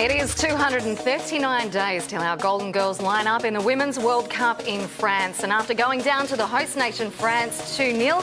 It is 239 days till our Golden Girls line up in the Women's World Cup in France. And after going down to the host nation France 2-0,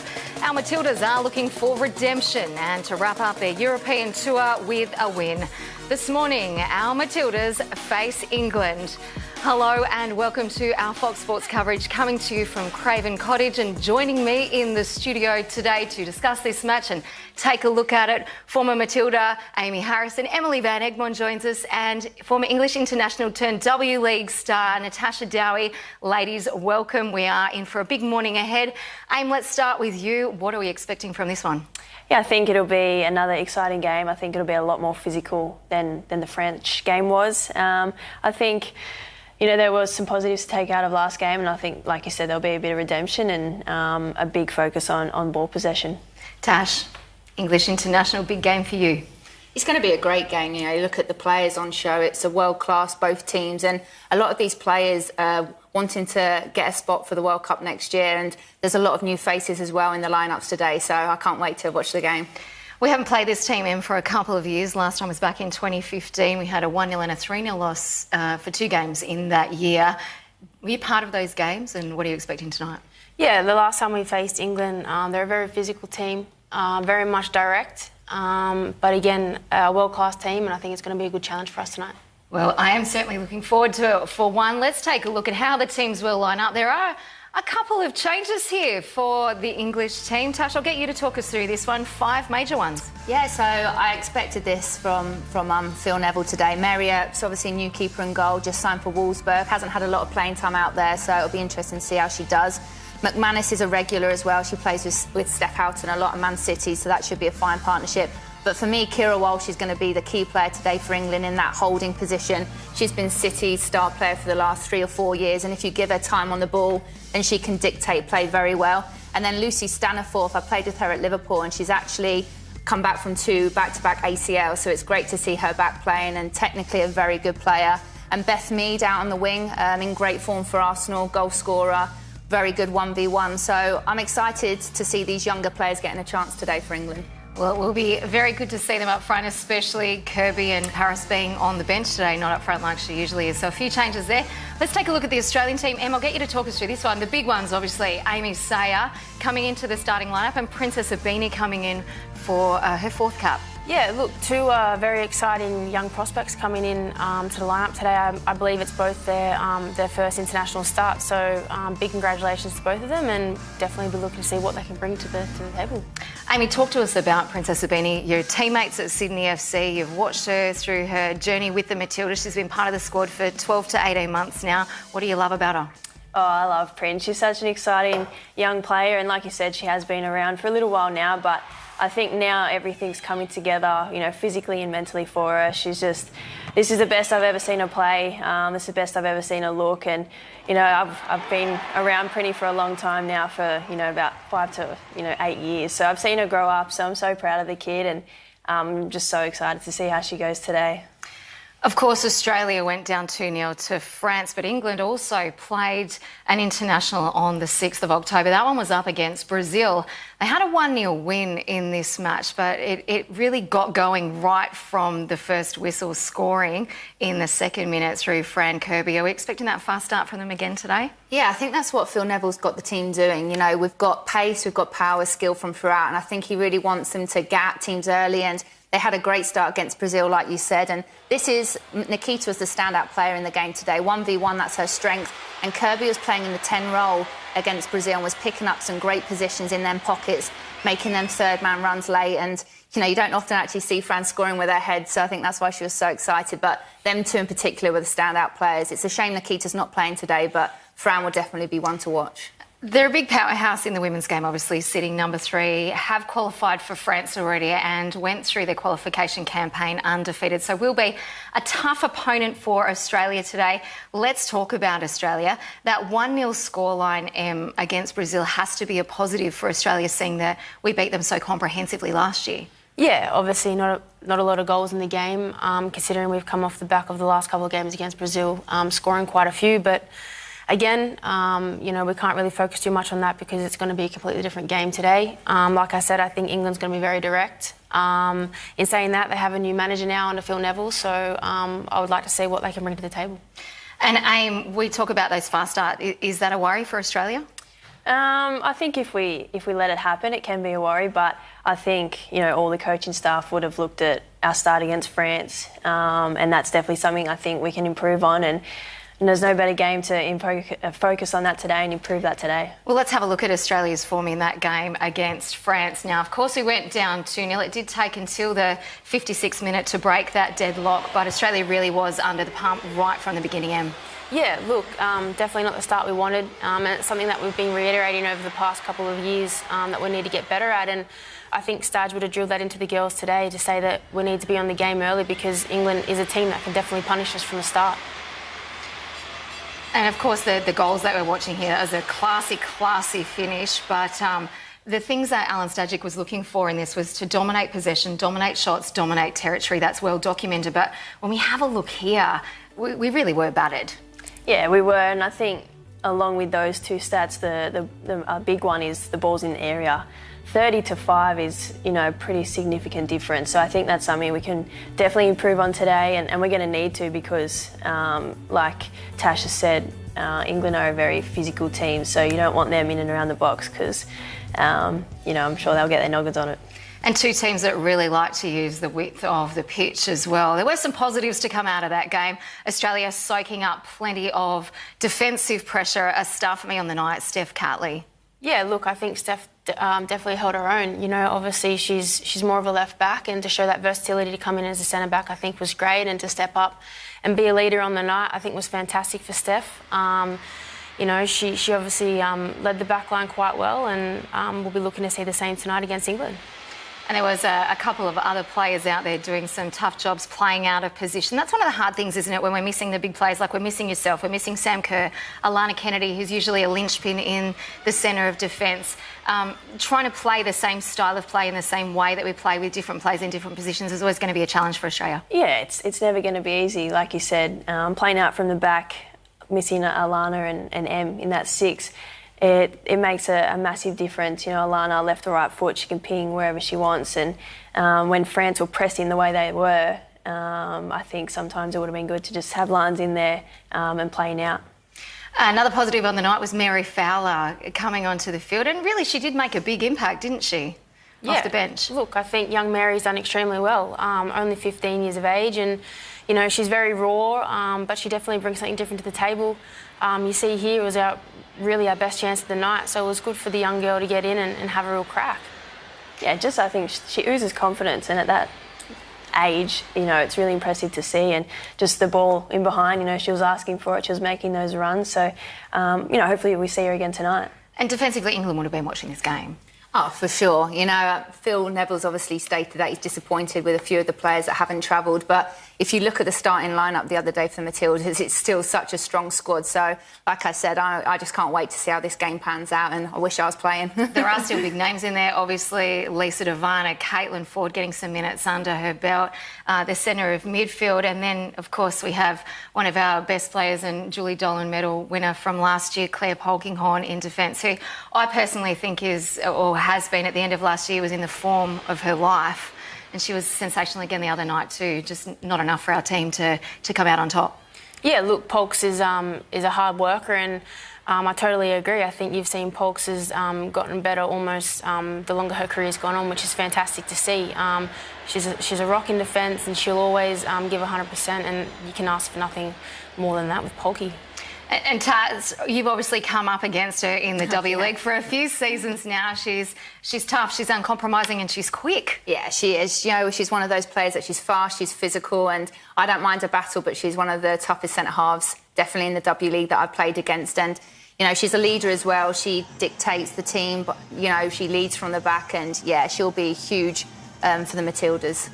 our Matildas are looking for redemption and to wrap up their European tour with a win. This morning, our Matildas face England. Hello and welcome to our Fox Sports coverage, coming to you from Craven, Cottage, and joining me in the studio today to discuss this match and take a look at it, former Matilda Amy Harrison. Emily Van Egmond joins us, and former English international turned W League star Natasha Dowie. Ladies, welcome. We are in for a big morning ahead. Aim, let's start with you. What are we expecting from this one? Yeah, I think it'll be another exciting game. I think it'll be a lot more physical than the French game was. I think, there was some positives to take out of last game, and I think, like you said, there'll be a bit of redemption and a big focus on ball possession. Tash, English international, big game for you. It's going to be a great game. You look at the players on show. It's a world-class, both teams, and a lot of these players wanting to get a spot for the World Cup next year, and there's a lot of new faces as well in the lineups today, so I can't wait to watch the game. We haven't played this team in for a couple of years. Last time was back in 2015. We had a 1-0 and a 3-0 loss for 2 games in that year. Were you part of those games, and what are you expecting tonight? Yeah, the last time we faced England, they're a very physical team, very much direct, but again, a world-class team, and I think it's going to be a good challenge for us tonight. Well, I am certainly looking forward to it. For one, let's take a look at how the teams will line up. There are a couple of changes here for the English team. Tash, I'll get you to talk us through this one. 5 major ones. Yeah, so I expected this from Phil Neville today. Marriott's obviously a new keeper in goal, just signed for Wolfsburg. Hasn't had a lot of playing time out there, so it'll be interesting to see how she does. McManus is a regular as well. She plays with Steph Houghton a lot in Man City, so that should be a fine partnership. But for me, Kira Walsh is going to be the key player today for England in that holding position. She's been City's star player for the last 3 or 4 years, and if you give her time on the ball, then she can dictate play very well. And then Lucy Staniforth, I played with her at Liverpool, and she's actually come back from 2 back-to-back ACL, so it's great to see her back playing, and technically a very good player. And Beth Mead out on the wing, in great form for Arsenal, goal scorer, very good 1v1. So I'm excited to see these younger players getting a chance today for England. Well, it will be very good to see them up front, especially Kirby and Harris being on the bench today, not up front like she usually is. So a few changes there. Let's take a look at the Australian team. Em, I'll get you to talk us through this one. The big ones, obviously, Amy Sayer coming into the starting lineup and Princess Abini coming in for her 4th cap. Yeah, look, 2 very exciting young prospects coming in to the lineup today. I believe it's both their first international start, so big congratulations to both of them, and definitely be looking to see what they can bring to the table. Amy, talk to us about Princess Abini. Your teammates at Sydney FC, you've watched her through her journey with the Matildas. She's been part of the squad for 12 to 18 months now. What do you love about her? Oh, I love Prince. She's such an exciting young player, and like you said, she has been around for a little while now, but I think now everything's coming together, physically and mentally for her. This is the best I've ever seen her play. This is the best I've ever seen her look. And, I've been around Prinny for a long time now, for, about 5 to, 8 years. So I've seen her grow up. So I'm so proud of the kid, and I'm just so excited to see how she goes today. Of course, Australia went down 2-0 to France, but England also played an international on the 6th of October. That one was up against Brazil. They had a 1-0 win in this match, but it really got going right from the first whistle, scoring in the 2nd minute through Fran Kirby. Are we expecting that fast start from them again today? Yeah, I think that's what Phil Neville's got the team doing. We've got pace, we've got power, skill from throughout, and I think he really wants them to get at teams early, and they had a great start against Brazil, like you said, and Nikita was the standout player in the game today. 1v1, that's her strength, and Kirby was playing in the 10 role against Brazil and was picking up some great positions in them pockets, making them third-man runs late, and, you don't often actually see Fran scoring with her head, so I think that's why she was so excited, but them 2 in particular were the standout players. It's a shame Nikita's not playing today, but Fran will definitely be one to watch. They're a big powerhouse in the women's game, obviously, sitting number 3, have qualified for France already and went through their qualification campaign undefeated. So will be a tough opponent for Australia today. Let's talk about Australia. That 1-0 scoreline against Brazil has to be a positive for Australia, seeing that we beat them so comprehensively last year. Yeah, obviously not a lot of goals in the game, considering we've come off the back of the last couple of games against Brazil, scoring quite a few, but again, we can't really focus too much on that because it's going to be a completely different game today. Like I said, I think England's going to be very direct. In saying that, they have a new manager now under Phil Neville, so I would like to see what they can bring to the table. And Aim, we talk about those fast start. Is that a worry for Australia? I think if we let it happen, it can be a worry. But I think all the coaching staff would have looked at our start against France, and that's definitely something I think we can improve on. And there's no better game to focus on that today and improve that today. Well, let's have a look at Australia's form in that game against France. Now, of course, we went down 2-0. It did take until the 56th minute to break that deadlock, but Australia really was under the pump right from the beginning, Em. Yeah, look, definitely not the start we wanted, and it's something that we've been reiterating over the past couple of years that we need to get better at. And I think Staj would have drilled that into the girls today to say that we need to be on the game early because England is a team that can definitely punish us from the start. And of course, the goals that we're watching here is a classy finish. But the things that Alan Stajic was looking for in this was to dominate possession, dominate shots, dominate territory. That's well documented. But when we have a look here, we really were battered. Yeah, we were, and I think along with those two stats, the big one is the balls in the area. 30-5 is, a pretty significant difference. So I think that's something we can definitely improve on today, and we're going to need to because, like Tash has said, England are a very physical team, so you don't want them in and around the box because, I'm sure they'll get their noggins on it. And two teams that really like to use the width of the pitch as well. There were some positives to come out of that game. Australia soaking up plenty of defensive pressure. A star for me on the night, Steph Catley. Yeah, look, I think Steph definitely held her own. Obviously she's more of a left back, and to show that versatility to come in as a centre back I think was great, and to step up and be a leader on the night I think was fantastic for Steph. She obviously led the back line quite well, and we'll be looking to see the same tonight against England. And there was a couple of other players out there doing some tough jobs, playing out of position. That's one of the hard things, isn't it, when we're missing the big players, like we're missing yourself, we're missing Sam Kerr, Alana Kennedy, who's usually a linchpin in the centre of defence. Trying to play the same style of play in the same way that we play with different players in different positions is always going to be a challenge for Australia. Yeah, it's never going to be easy. Like you said, playing out from the back, missing Alana and Em in that six, it makes a massive difference. Alana, left or right foot, she can ping wherever she wants. And when France were pressing the way they were, I think sometimes it would have been good to just have lines in there and playing out. Another positive on the night was Mary Fowler coming onto the field. And really, she did make a big impact, didn't she? Off the bench. Look, I think young Mary's done extremely well. Only 15 years of age, and she's very raw, but she definitely brings something different to the table. You see here it was really our best chance of the night, so it was good for the young girl to get in and have a real crack. Yeah, I think she oozes confidence, and at that age, it's really impressive to see. And just the ball in behind, she was asking for it, she was making those runs. So, hopefully we see her again tonight. And defensively, England would have been watching this game. Oh, for sure. Phil Neville's obviously stated that he's disappointed with a few of the players that haven't travelled, but if you look at the starting lineup the other day for the Matildas, it's still such a strong squad. So, like I said, I just can't wait to see how this game pans out, and I wish I was playing. There are still big names in there, obviously. Lisa Devana, Caitlin Ford getting some minutes under her belt, the centre of midfield, and then, of course, we have one of our best players and Julie Dolan medal winner from last year, Claire Polkinghorne, in defence, who I personally think is, or has been at the end of last year, was in the form of her life. And she was sensational again the other night too. Just not enough for our team to come out on top. Yeah, look, Polks is a hard worker, and I totally agree. I think you've seen Polks has gotten better almost the longer her career's gone on, which is fantastic to see. She's a rock in defence, and she'll always give 100%, and you can ask for nothing more than that with Polky. And Taz, you've obviously come up against her in the W League for a few seasons now. She's tough, she's uncompromising, and she's quick. Yeah, she is. She's one of those players that she's fast, she's physical, and I don't mind a battle, but she's one of the toughest centre-halves, definitely in the W League that I've played against. And, she's a leader as well. She dictates the team, but, she leads from the back, and, yeah, she'll be huge for the Matildas.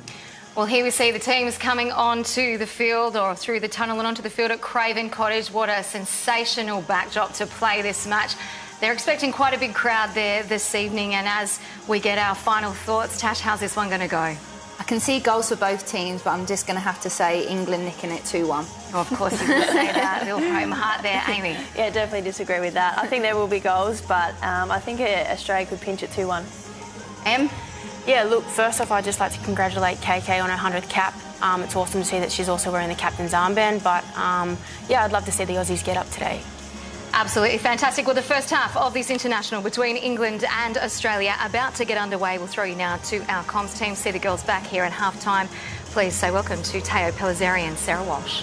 Well, here we see the teams coming onto the field, or through the tunnel and onto the field at Craven Cottage. What a sensational backdrop to play this match. They're expecting quite a big crowd there this evening, and as we get our final thoughts, Tash, how's this one going to go? I can see goals for both teams, but I'm just going to have to say England nicking it 2-1. Well, of course you can say that. Little home heart there, Amy. Yeah, definitely disagree with that. I think there will be goals, but I think Australia could pinch it 2-1. Em? Yeah, look, first off, I'd just like to congratulate KK on her 100th cap. It's awesome to see that she's also wearing the captain's armband, but yeah, I'd love to see the Aussies get up today. Absolutely fantastic. Well, the first half of this international between England and Australia about to get underway. We'll throw you now to our comms team. See the girls back here at half-time. Please say welcome to Teo Pellizzeri and Sarah Walsh.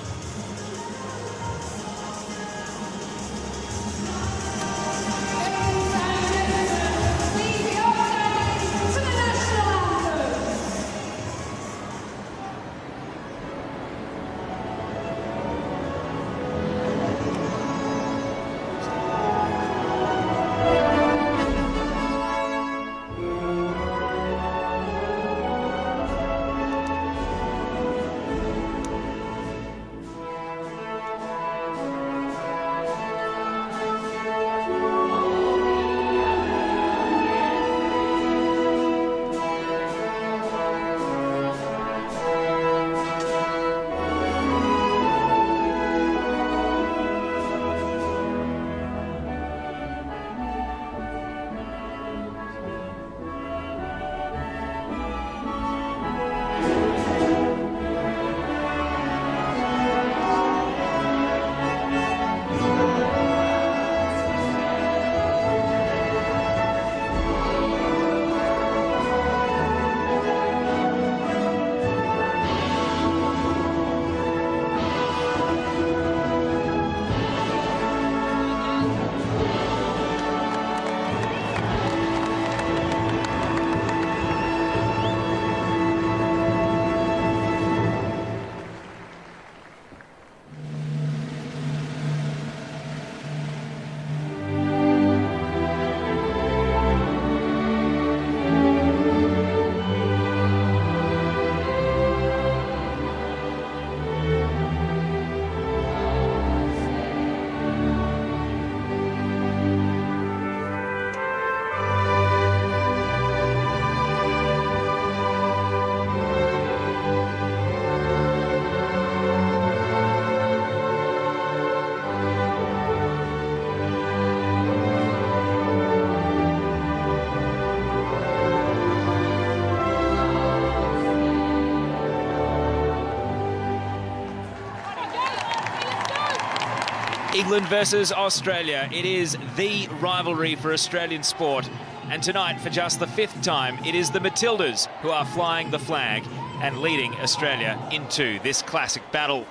England versus Australia. It is the rivalry for Australian sport. And tonight, for just the 5th time, it is the Matildas who are flying the flag and leading Australia into this classic battle.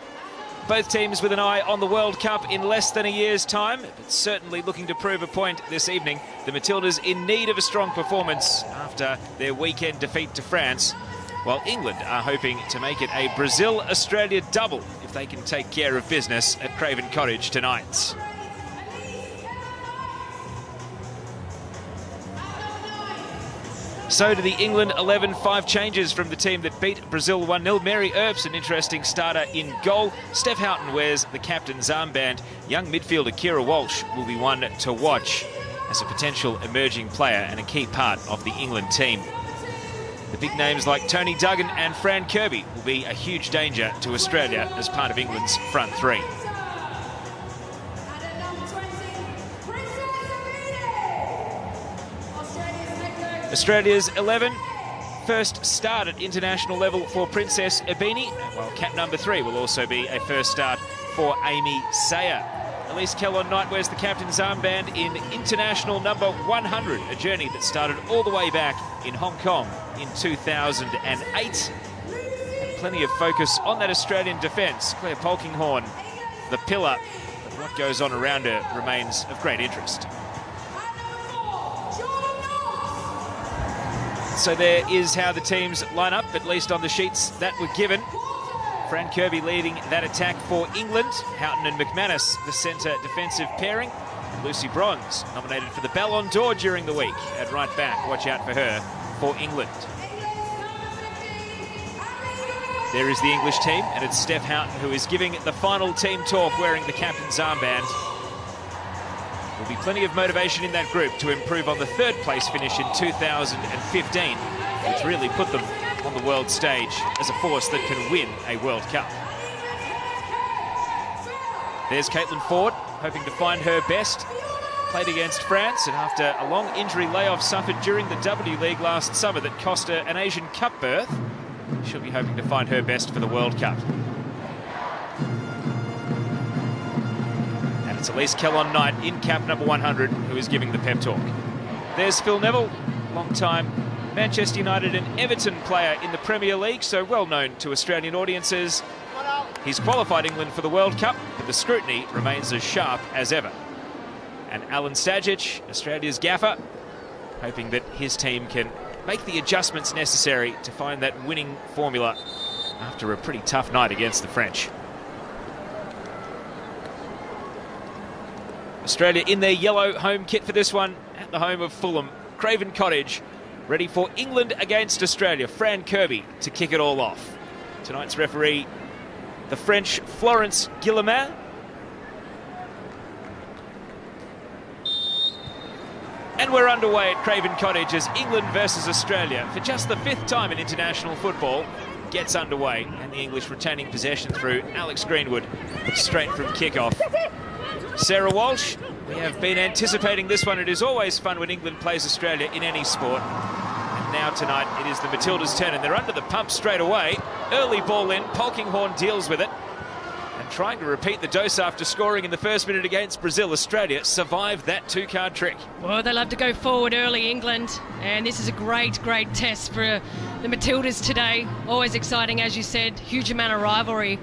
Both teams with an eye on the World Cup in less than a year's time, but certainly looking to prove a point this evening. The Matildas in need of a strong performance after their weekend defeat to France, while England are hoping to make it a Brazil-Australia double if they can take care of business at Craven Cottage tonight. So to the England 11, 5 changes from the team that beat Brazil 1-0. Mary Earps, an interesting starter in goal. Steph Houghton wears the captain's armband. Young midfielder Kira Walsh will be one to watch as a potential emerging player and a key part of the England team. The big names like Tony Duggan and Fran Kirby will be a huge danger to Australia as part of England's front three. Australia's 11, first start at international level for Princess Ebini, while cap number 3 will also be a first start for Amy Sayer. Elise Kellon-Knight wears the captain's armband in international number 100, a journey that started all the way back in Hong Kong in 2008. And plenty of focus on that Australian defence. Claire Polkinghorne, the pillar, but what goes on around her remains of great interest. So there is how the teams line up, at least on the sheets that were given. Fran Kirby leading that attack for England. Houghton and McManus, the centre defensive pairing. Lucy Bronze, nominated for the Ballon d'Or during the week at right back. Watch out for her for England. There is the English team, and it's Steph Houghton who is giving the final team talk wearing the captain's armband. There'll be plenty of motivation in that group to improve on the 3rd place finish in 2015, which really put them on the world stage as a force that can win a World Cup. There's Caitlin Ford, hoping to find her best. Played against France, and after a long injury layoff suffered during the W League last summer that cost her an Asian Cup berth, she'll be hoping to find her best for the World Cup. And it's Elise Kellon-Knight in cap number 100 who is giving the pep talk. There's Phil Neville, long-time Manchester United and Everton player in the Premier League, so well known to Australian audiences. He's qualified England for the World Cup, but the scrutiny remains as sharp as ever. And Alan Stajic, Australia's gaffer, hoping that his team can make the adjustments necessary to find that winning formula after a pretty tough night against the French. Australia in their yellow home kit for this one at the home of Fulham. Craven Cottage, ready for England against Australia. Fran Kirby to kick it all off. Tonight's referee, the French Florence Guillemin. And we're underway at Craven Cottage as England versus Australia for just the 5th time in international football gets underway, and the English retaining possession through Alex Greenwood straight from kickoff. Sarah Walsh, we have been anticipating this one. It is always fun when England plays Australia in any sport. And now tonight it is the Matildas' turn, and they're under the pump straight away. Early ball in, Polkinghorne deals with it. And trying to repeat the dose after scoring in the first minute against Brazil, Australia survived that two-card trick. Well, they love to go forward early, England, and this is a great test for the Matildas today. Always exciting, as you said, huge amount of rivalry.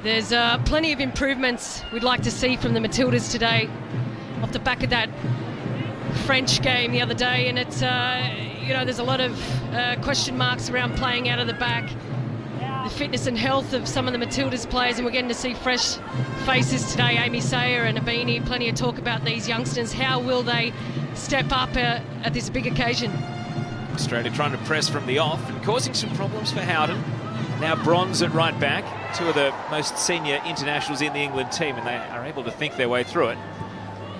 There's plenty of improvements we'd like to see from the Matildas today off the back of that French game the other day, and it's, there's a lot of question marks around playing out of the back, the fitness and health of some of the Matildas players, and we're getting to see fresh faces today. Amy Sayer and Abini, plenty of talk about these youngsters. How will they step up at this big occasion? Australia trying to press from the off and causing some problems for Howden. Now Bronze at right back, two of the most senior internationals in the England team, and they are able to think their way through it.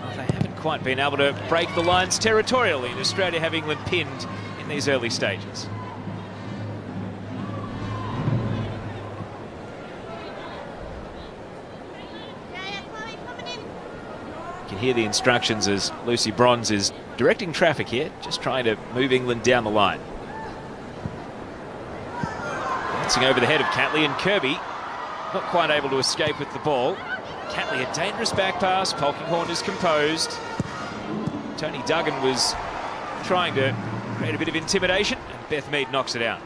Well, they haven't quite been able to break the lines territorially, and Australia have England pinned in these early stages. You can hear the instructions as Lucy Bronze is directing traffic here, just trying to move England down the line. Bouncing over the head of Catley, and Kirby not quite able to escape with the ball. Catley, a dangerous back pass. Polkinghorne is composed. Tony Duggan was trying to create a bit of intimidation, and Beth Mead knocks it out.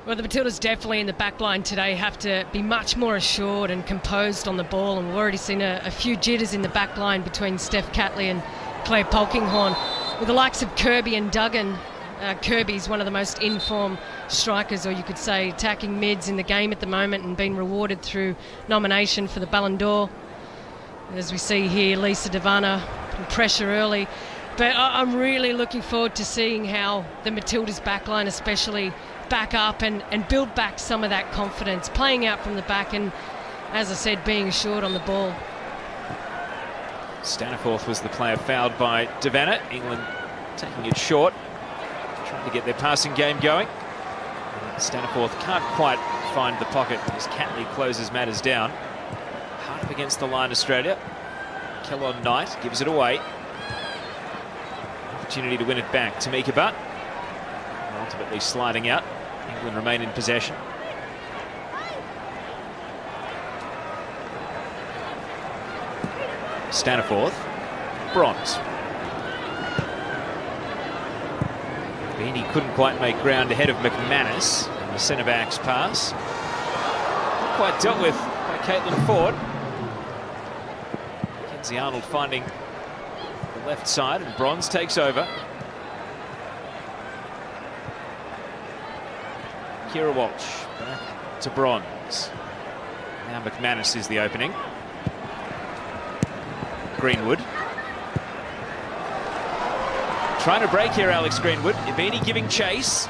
Well, the Matildas definitely in the back line today have to be much more assured and composed on the ball, and we've already seen a few jitters in the back line between Steph Catley and Claire Polkinghorne. With the likes of Kirby and Duggan, Kirby's one of the most in-form strikers, or you could say attacking mids in the game at the moment, and been rewarded through nomination for the Ballon d'Or. As we see here, Lisa Devana putting pressure early. But I'm really looking forward to seeing how the Matildas backline especially back up and build back some of that confidence, playing out from the back and, as I said, being assured on the ball. Staniforth was the player fouled by Devana. England taking it short, trying to get their passing game going. Staniforth can't quite find the pocket as Catley closes matters down. Hard up against the line, Australia. Kellon-Knight gives it away. Opportunity to win it back. Tamika Butt ultimately sliding out. England remain in possession. Staniforth, Bronze. Beanie couldn't quite make ground ahead of McManus. And the centre-back's pass. Not quite dealt with by Caitlin Ford. Mackenzie Arnold finding the left side, and Bronze takes over. Kira Walsh back to Bronze. Now McManus is the opening. Greenwood. Trying to break here, Alex Greenwood. Ibini giving chase.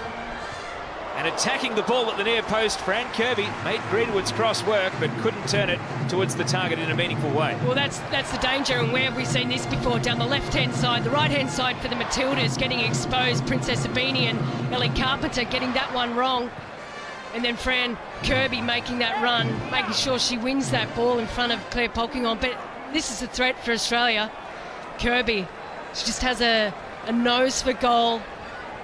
And attacking the ball at the near post, Fran Kirby made Greenwood's cross work, but couldn't turn it towards the target in a meaningful way. Well, that's the danger, and where have we seen this before? Down the left-hand side, the right-hand side for the Matildas getting exposed. Princess Abini and Ellie Carpenter getting that one wrong. And then Fran Kirby making that run, making sure she wins that ball in front of Claire Polkinghorne. But this is a threat for Australia. Kirby, she just has a nose for goal,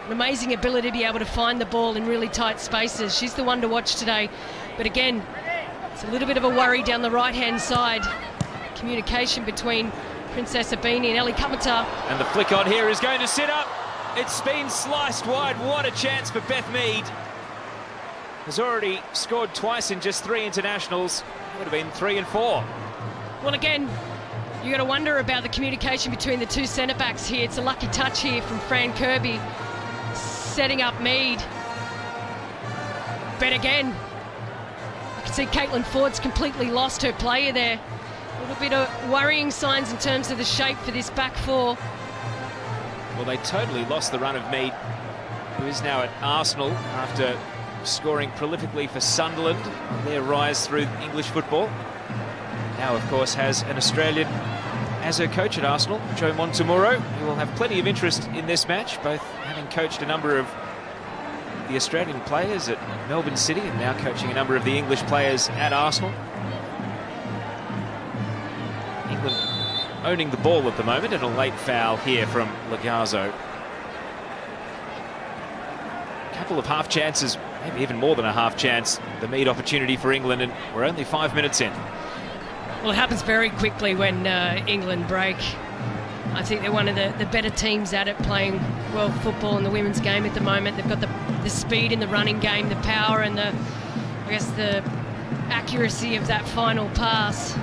an amazing ability to be able to find the ball in really tight spaces. She's the one to watch today. But again, it's a little bit of a worry down the right-hand side. Communication between Princess Abini and Ellie Carpenter. And the flick on here is going to sit up. It's been sliced wide. What a chance for Beth Mead. Has already scored twice in just 3 internationals. Would have been 3 and 4. Well, again, you got to wonder about the communication between the two centre-backs here. It's a lucky touch here from Fran Kirby, setting up Mead. But again, you can see Caitlin Ford's completely lost her player there. A little bit of worrying signs in terms of the shape for this back four. Well, they totally lost the run of Mead, who is now at Arsenal after scoring prolifically for Sunderland on their rise through English football. Now, of course, has an Australian as her coach at Arsenal, Joe Montemuro, who will have plenty of interest in this match, both having coached a number of the Australian players at Melbourne City and now coaching a number of the English players at Arsenal. England owning the ball at the moment, and a late foul here from Lagazzo. A couple of half chances, maybe even more than a half chance, the Mead opportunity for England, and we're only 5 minutes in. Well, it happens very quickly when England break. I think they're one of the better teams at it, playing world football in the women's game at the moment. They've got the speed in the running game, the power, and the accuracy of that final pass.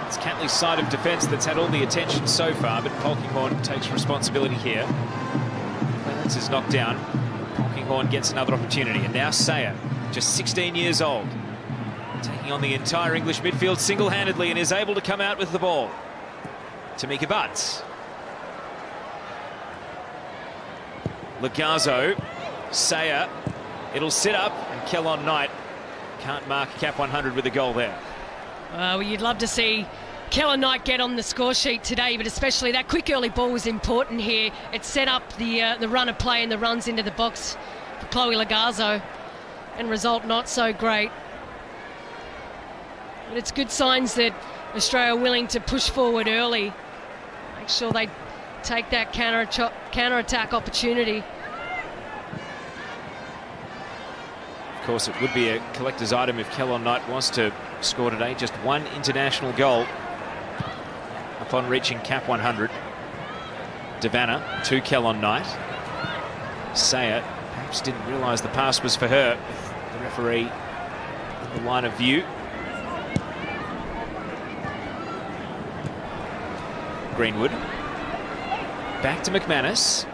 It's Catley's side of defence that's had all the attention so far, but Polkinghorne takes responsibility here. Clements is knocked down. Polkinghorne gets another opportunity, and now Sayer, just 16 years old, taking on the entire English midfield single-handedly, and is able to come out with the ball. Tamika Butts. Lagazzo. Sayer. It'll sit up, and Kellon Knight can't mark a cap 100 with a goal there. Well, you'd love to see Kellon Knight get on the score sheet today, but especially that quick early ball was important here. It set up the run of play and the runs into the box for Chloe Lagazzo, and result not so great. But it's good signs that Australia are willing to push forward early, make sure they take that counter-attack opportunity. Of course, it would be a collector's item if Kellon Knight wants to score today. Just one international goal upon reaching cap 100. Devanna to Kellon Knight. Sayer perhaps didn't realise the pass was for her. The referee in the line of view. Greenwood. Back to McManus.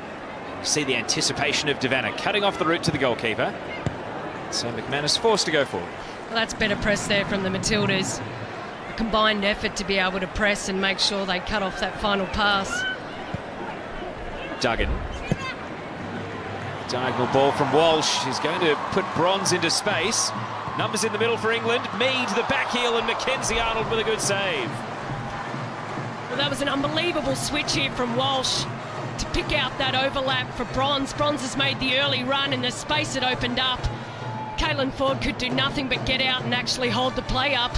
See the anticipation of Devanna cutting off the route to the goalkeeper. So McManus forced to go forward. Well, that's better press there from the Matildas. A combined effort to be able to press and make sure they cut off that final pass. Duggan. Diagonal ball from Walsh. He's going to put Bronze into space. Numbers in the middle for England. Mead, the back heel, and Mackenzie Arnold with a good save. Well, that was an unbelievable switch here from Walsh to pick out that overlap for Bronze. Bronze has made the early run, and the space had opened up. Caitlin Ford could do nothing but get out and actually hold the play up.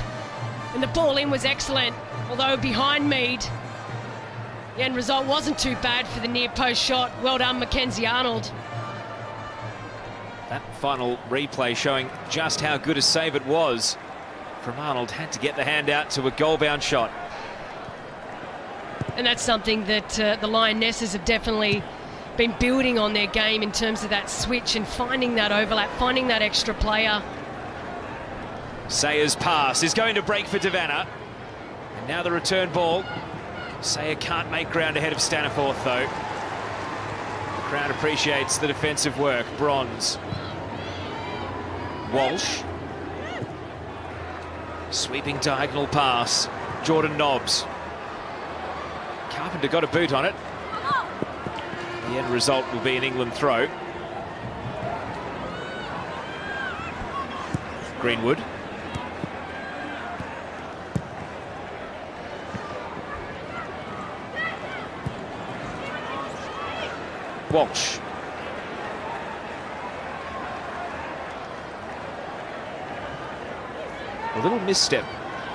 And the ball in was excellent, although behind Mead. The end result wasn't too bad for the near post shot. Well done, Mackenzie Arnold. That final replay showing just how good a save it was from Arnold. Had to get the hand out to a goal-bound shot. And that's something that the Lionesses have definitely been building on their game in terms of that switch and finding that overlap, finding that extra player. Sayer's pass is going to break for Devanna. And now the return ball. Sayer can't make ground ahead of Staniforth, though. The crowd appreciates the defensive work. Bronze. Walsh. Sweeping diagonal pass. Jordan Nobbs. Carpenter got a boot on it. The end result will be an England throw. Greenwood. Walsh. A little misstep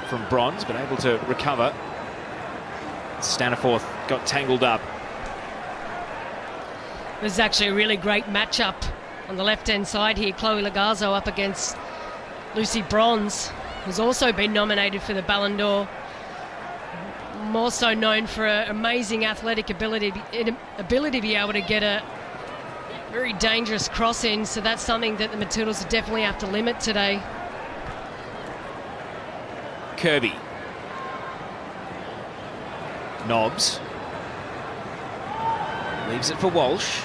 from Bronze, but able to recover. Staniforth got tangled up. This is actually a really great matchup on the left-hand side here. Chloe Lagazo up against Lucy Bronze, who's also been nominated for the Ballon d'Or. More so known for an amazing athletic ability to be able to get a very dangerous cross in. So that's something that the Matildas will definitely have to limit today. Kirby. Nobbs. Leaves it for Walsh.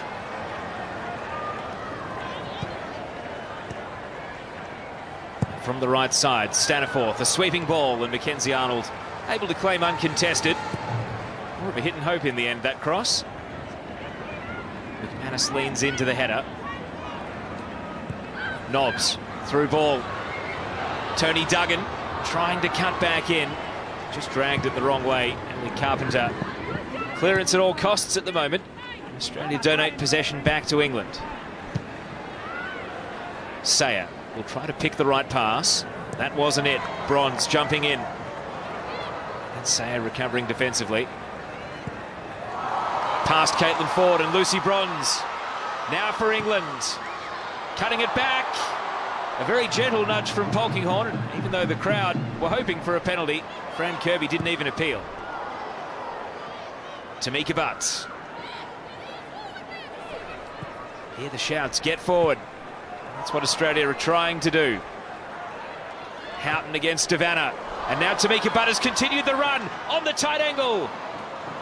From the right side, Staniforth, a sweeping ball, and Mackenzie Arnold able to claim uncontested. More of a hit and hope in the end, that cross. McManus leans into the header. Nobbs, through ball. Tony Duggan trying to cut back in. Just dragged it the wrong way. Emily Carpenter. Clearance at all costs at the moment. Australia donate possession back to England. Sayer will try to pick the right pass. That wasn't it. Bronze jumping in. And Sayer recovering defensively. Past Caitlin Ford and Lucy Bronze. Now for England. Cutting it back. A very gentle nudge from Polkinghorne, and even though the crowd were hoping for a penalty, Fran Kirby didn't even appeal. Tamika Butts. Hear the shouts, get forward. That's what Australia are trying to do. Houghton against Devanna. And now Tamika Butts has continued the run on the tight angle.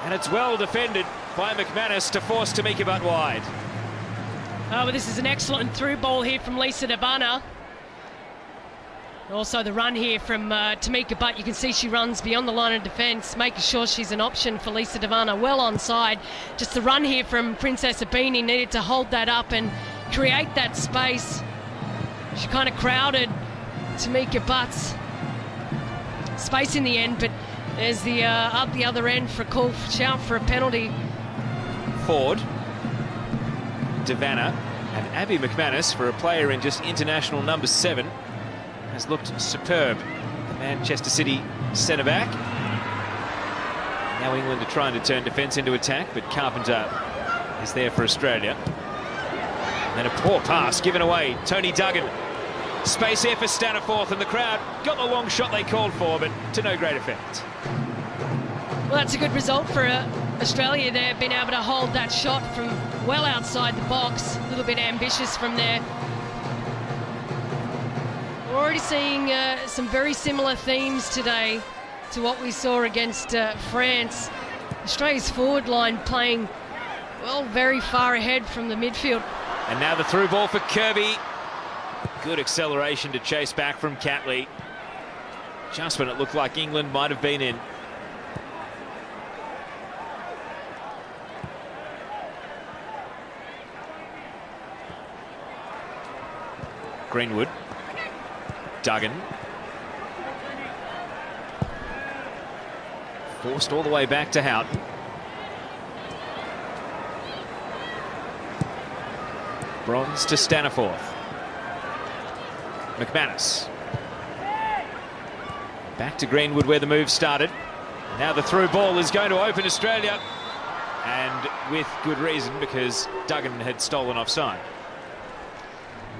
And it's well defended by McManus to force Tamika Butts wide. Oh, but this is an excellent through ball here from Lisa Devanna. Also the run here from Tamika Butt. You can see she runs beyond the line of defence, making sure she's an option for Lisa Devanna. Well onside. Just the run here from Princess Abini needed to hold that up and create that space. She kind of crowded Tamika Butt's space in the end, but there's the up the other end for a call, shout for a penalty. Ford, Devanna, and Abby McManus for a player in just international number 7. Has looked superb. The Manchester City centre-back. Now England are trying to turn defence into attack, but Carpenter is there for Australia. And a poor pass given away. Tony Duggan. Space here for Staniforth, and the crowd got the long shot they called for, but to no great effect. Well, that's a good result for Australia there, being able to hold that shot from well outside the box. A little bit ambitious from there. We're already seeing some very similar themes today to what we saw against France. Australia's forward line playing, well, very far ahead from the midfield. And now the through ball for Kirby. Good acceleration to chase back from Catley. Just when it looked like England might have been in. Greenwood. Duggan. Forced all the way back to Houghton. Bronze to Staniforth. McManus. Back to Greenwood where the move started. Now the through ball is going to open Australia. And with good reason, because Duggan had stolen offside.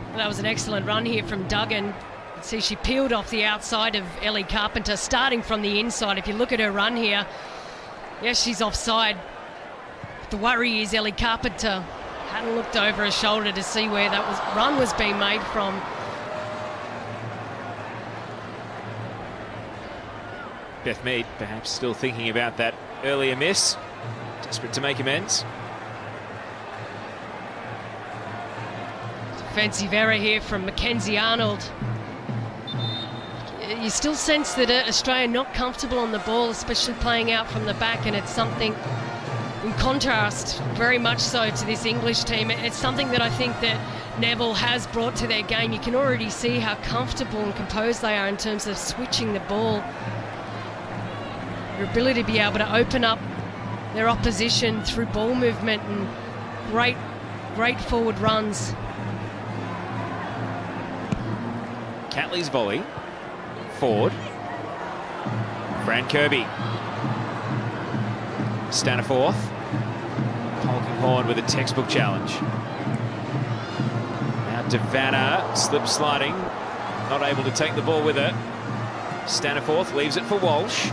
Well, that was an excellent run here from Duggan. See, she peeled off the outside of Ellie Carpenter, starting from the inside. If you look at her run here, yes, she's offside. But the worry is Ellie Carpenter hadn't looked over her shoulder to see where that run was being made from. Beth Mead perhaps still thinking about that earlier miss, desperate to make amends. Defensive error here from Mackenzie Arnold. You still sense that Australia not comfortable on the ball, especially playing out from the back, and it's something in contrast very much so to this English team. It's something that I think that Neville has brought to their game. You can already see how comfortable and composed they are in terms of switching the ball. Their ability to be able to open up their opposition through ball movement and great forward runs. Catley's volley. Ford. Fran Kirby. Staniforth. Polkinghorne with a textbook challenge. Now Devanna slip sliding. Not able to take the ball with her. Staniforth leaves it for Walsh.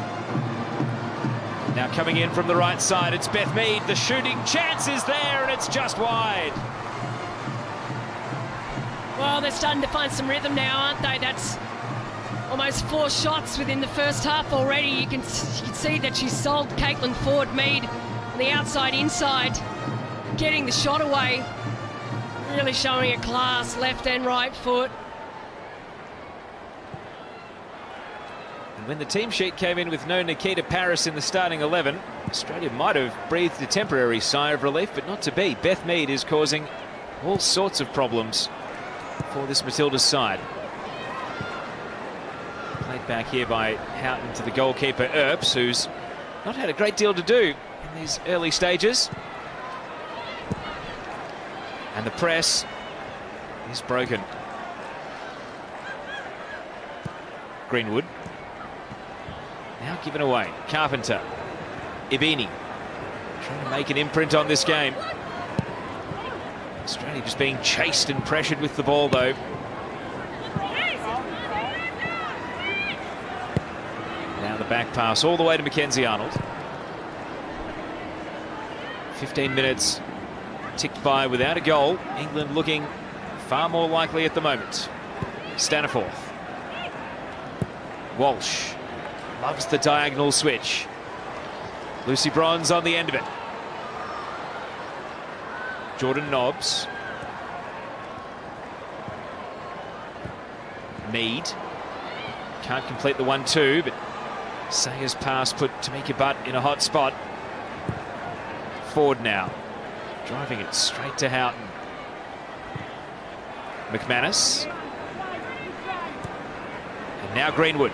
Now coming in from the right side, it's Beth Mead. The shooting chance is there, and it's just wide. Well, they're starting to find some rhythm now, aren't they? That's almost 4 shots within the first half already. You can see that she sold Caitlin Ford Mead on the outside inside, getting the shot away. Really showing a class, left and right foot. When the team sheet came in with no Nikita Paris in the starting 11, Australia might have breathed a temporary sigh of relief, but not to be. Beth Mead is causing all sorts of problems for this Matilda's side. Played back here by Houghton to the goalkeeper Earps, who's not had a great deal to do in these early stages. And the press is broken. Greenwood. Now given away. Carpenter. Ibini. Trying to make an imprint on this game. Australia just being chased and pressured with the ball, though. Now the back pass all the way to Mackenzie Arnold. 15 minutes ticked by without a goal. England looking far more likely at the moment. Staniforth. Walsh. Loves the diagonal switch. Lucy Bronze on the end of it. Jordan Nobbs. Mead. Can't complete the 1-2, but Sayer's pass put Tamika Butt in a hot spot. Ford now. Driving it straight to Houghton. McManus. And now Greenwood.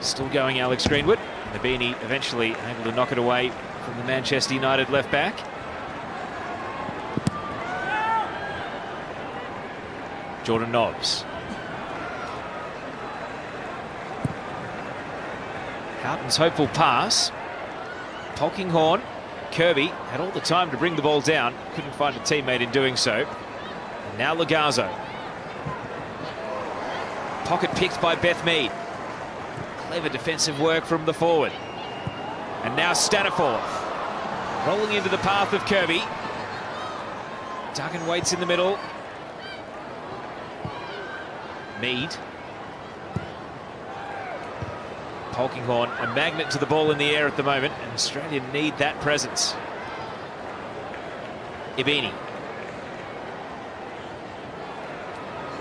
Still going, Alex Greenwood. Nabini eventually able to knock it away from the Manchester United left back. Jordan Nobbs. Houghton's hopeful pass. Polkinghorne. Kirby had all the time to bring the ball down. Couldn't find a teammate in doing so. And now Lagazzo. Pocket picked by Beth Mead. Clever defensive work from the forward. And now Staniforth. Rolling into the path of Kirby. Duggan waits in the middle. Mead. Polkinghorne, a magnet to the ball in the air at the moment, and Australia need that presence. Ibini.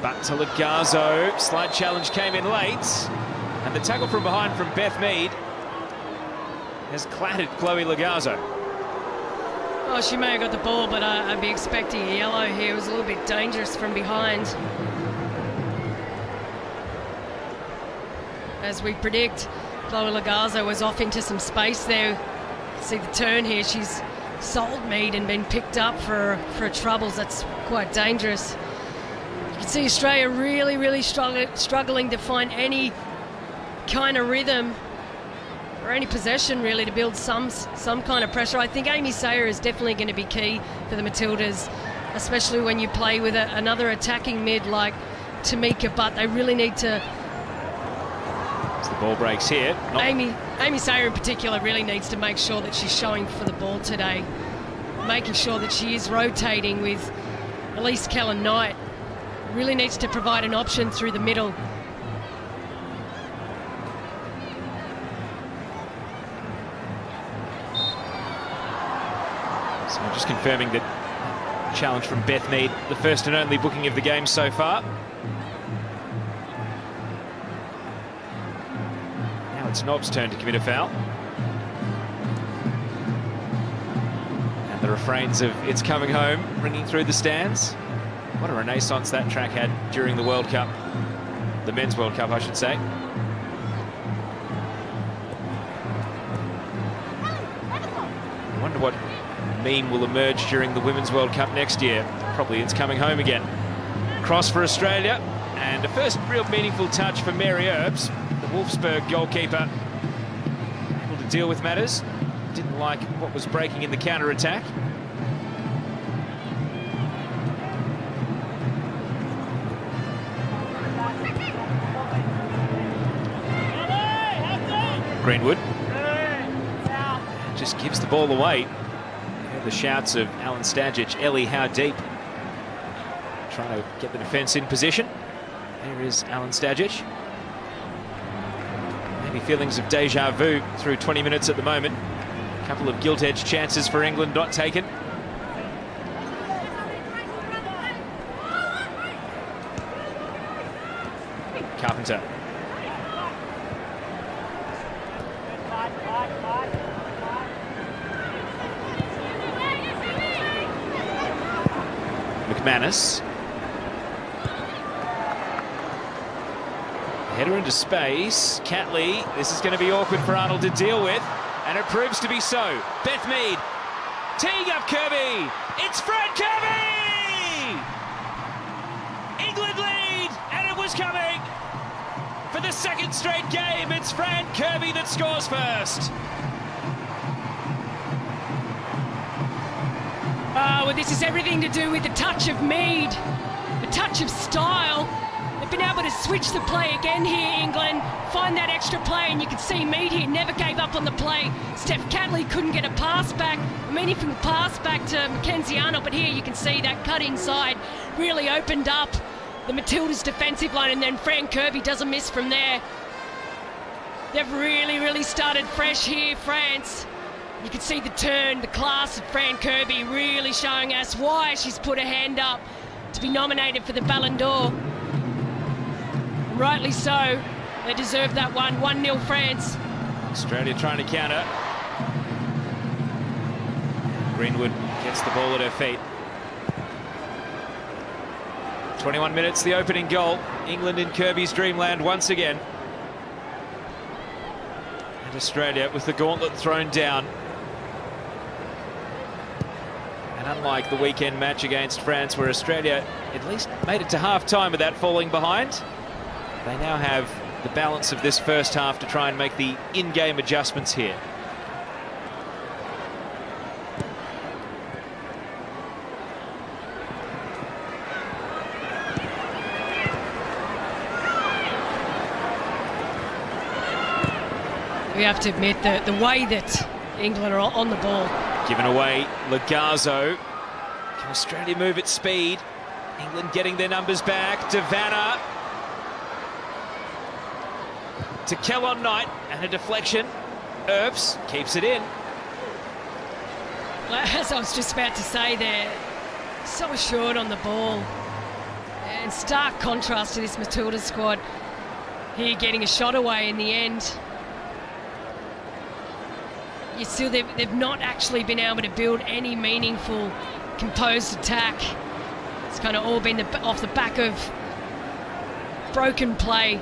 Back to Lagazzo. Slight challenge came in late. And the tackle from behind from Beth Mead has clattered Chloe Lagazzo. Oh, she may have got the ball, but I'd be expecting a yellow here. It was a little bit dangerous from behind. As we predict, Chloe Lagazzo was off into some space there. See the turn here. She's sold Mead and been picked up for troubles. That's quite dangerous. You can see Australia really struggling to find any kind of rhythm or any possession really to build some kind of pressure. I think Amy Sayer is definitely going to be key for the Matildas, especially when you play with another attacking mid like Tamika Butt. They really need to. As the ball breaks here. Amy Sayer in particular really needs to make sure that she's showing for the ball today, making sure that she is rotating with Elise Keller-Knight. Really needs to provide an option through the middle. So just confirming that challenge from Beth Mead, the first and only booking of the game so far. Now it's Nobb's turn to commit a foul. And the refrains of "It's Coming Home" ringing through the stands. What a renaissance that track had during the World Cup. The Men's World Cup, I should say. I wonder what meme will emerge during the Women's World Cup next year. Probably "It's Coming Home" again. Cross for Australia, and a first real meaningful touch for Mary Earps, the Wolfsburg goalkeeper, able to deal with matters. Didn't like what was breaking in the counter-attack. Greenwood just gives the ball away. The shouts of Alan Stajic, "Ellie, how deep?" Trying to get the defence in position. Here is Alan Stajic. Maybe feelings of deja vu through 20 minutes at the moment. A couple of gilt-edged chances for England not taken. Carpenter. McManus. Header into space. Catley. This is going to be awkward for Arnold to deal with, and it proves to be so. Beth Mead teeing up Kirby. It's Fran Kirby! England lead, and it was coming. For the second straight game, it's Fran Kirby that scores first. Well, this is everything to do with the touch of Mead, the touch of style. They've been able to switch the play again here, England. Find that extra play, and you can see Mead here never gave up on the play. Steph Catley couldn't get a pass back, a meaningful pass back to Mackenzie Arnold, but here you can see that cut inside really opened up the Matildas' defensive line, and then Fran Kirby doesn't miss from there. They've really started fresh here, France. You can see the turn, the class of Fran Kirby really showing us why she's put her hand up to be nominated for the Ballon d'Or. Rightly so. They deserve that one. 1-0 France. Australia trying to counter. Greenwood gets the ball at her feet. 21 minutes, the opening goal. England in Kirby's dreamland once again. And Australia with the gauntlet thrown down. And unlike the weekend match against France, where Australia at least made it to half-time without falling behind, they now have the balance of this first half to try and make the in-game adjustments here. We have to admit that the way that England are on the ball. Given away, Lagazzo. Can Australia move at speed? England getting their numbers back. Devanna. To Kellon Knight, and a deflection. Earps keeps it in. Well, as I was just about to say, they're so assured on the ball. And stark contrast to this Matilda squad. Here getting a shot away in the end. You see, they've not actually been able to build any meaningful, composed attack. It's kind of all been off the back of broken play.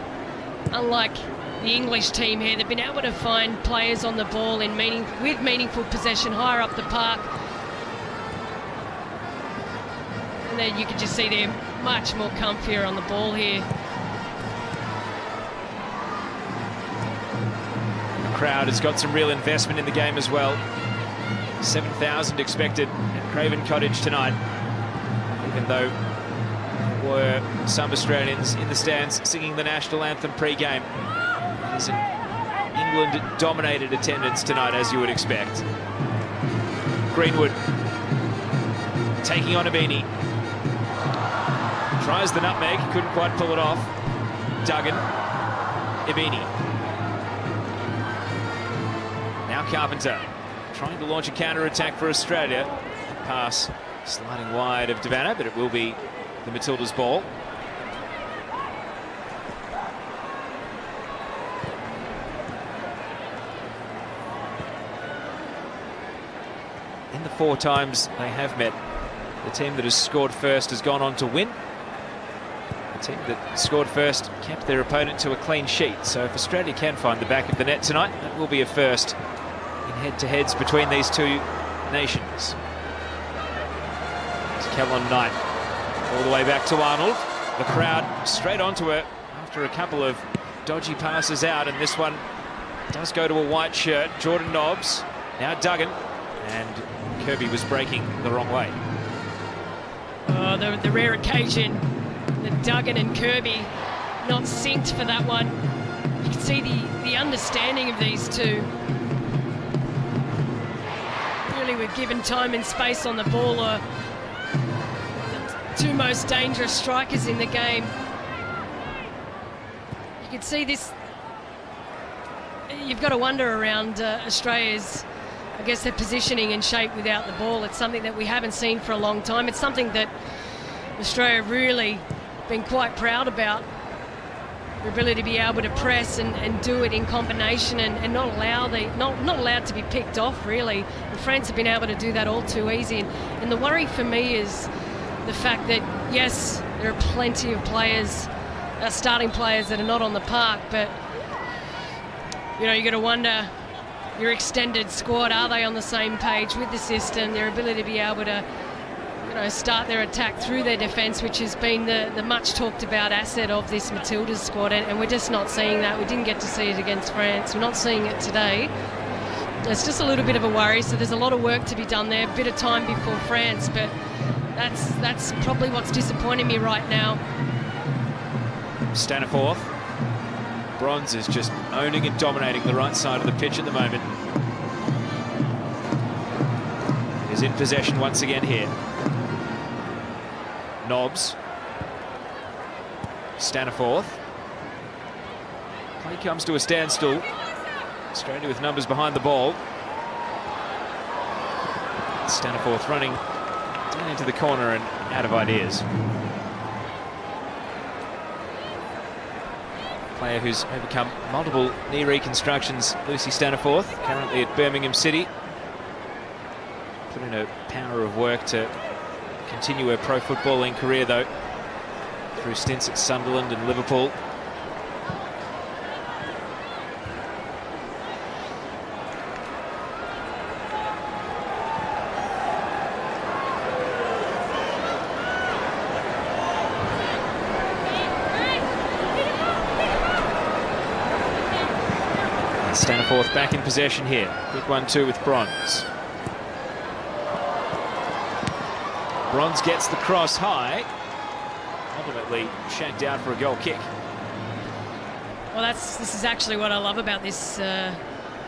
Unlike the English team here, they've been able to find players on the ball with meaningful possession higher up the park. And then you can just see they're much more comfier on the ball here. Crowd has got some real investment in the game as well. 7,000 expected at Craven Cottage tonight, even though there were some Australians in the stands singing the national anthem pre-game. It's an England-dominated attendance tonight, as you would expect. Greenwood taking on Abini. Tries the nutmeg, couldn't quite pull it off. Duggan, Abini. Now Carpenter trying to launch a counter-attack for Australia. Pass sliding wide of Devanna, but it will be the Matildas' ball. 4 times they have met. The team that has scored first has gone on to win. The team that scored first kept their opponent to a clean sheet. So if Australia can find the back of the net tonight, that will be a first in head-to-heads between these two nations. It's Kellon Knight all the way back to Arnold. The crowd straight onto her after a couple of dodgy passes out, and this one does go to a white shirt. Jordan Nobbs, now Duggan, and Kirby was breaking the wrong way. Oh, the rare occasion that Duggan and Kirby not synced for that one. You can see the understanding of these two. Really, we're given time and space on the ball, the two most dangerous strikers in the game. You can see this. You've got to wonder around Australia's, I guess, their positioning and shape without the ball. It's something that we haven't seen for a long time. It's something that Australia really been quite proud about. The ability to be able to press and do it in combination and not allowed to be picked off, really. And France have been able to do that all too easy. And the worry for me is the fact that, yes, there are plenty of players, starting players that are not on the park, but you know, you got to wonder, your extended squad, are they on the same page with the system, their ability to be able to, you know, start their attack through their defence, which has been the much talked about asset of this Matildas squad, and we're just not seeing that. We didn't get to see it against France. We're not seeing it today. It's just a little bit of a worry, so there's a lot of work to be done there, a bit of time before France, but that's probably what's disappointing me right now. Staniforth. Bronze is just owning and dominating the right side of the pitch at the moment. Is in possession once again here. Nobbs. Staniforth. Play comes to a standstill. Australia with numbers behind the ball. Staniforth running down into the corner and out of ideas. Player who's overcome multiple knee reconstructions, Lucy Staniforth, currently at Birmingham City. Put in a power of work to continue her pro footballing career, though, through stints at Sunderland and Liverpool. Staniforth back in possession here. Quick 1-2 with Bronze. Bronze gets the cross high. Ultimately shanked out for a goal kick. Well, this is actually what I love about this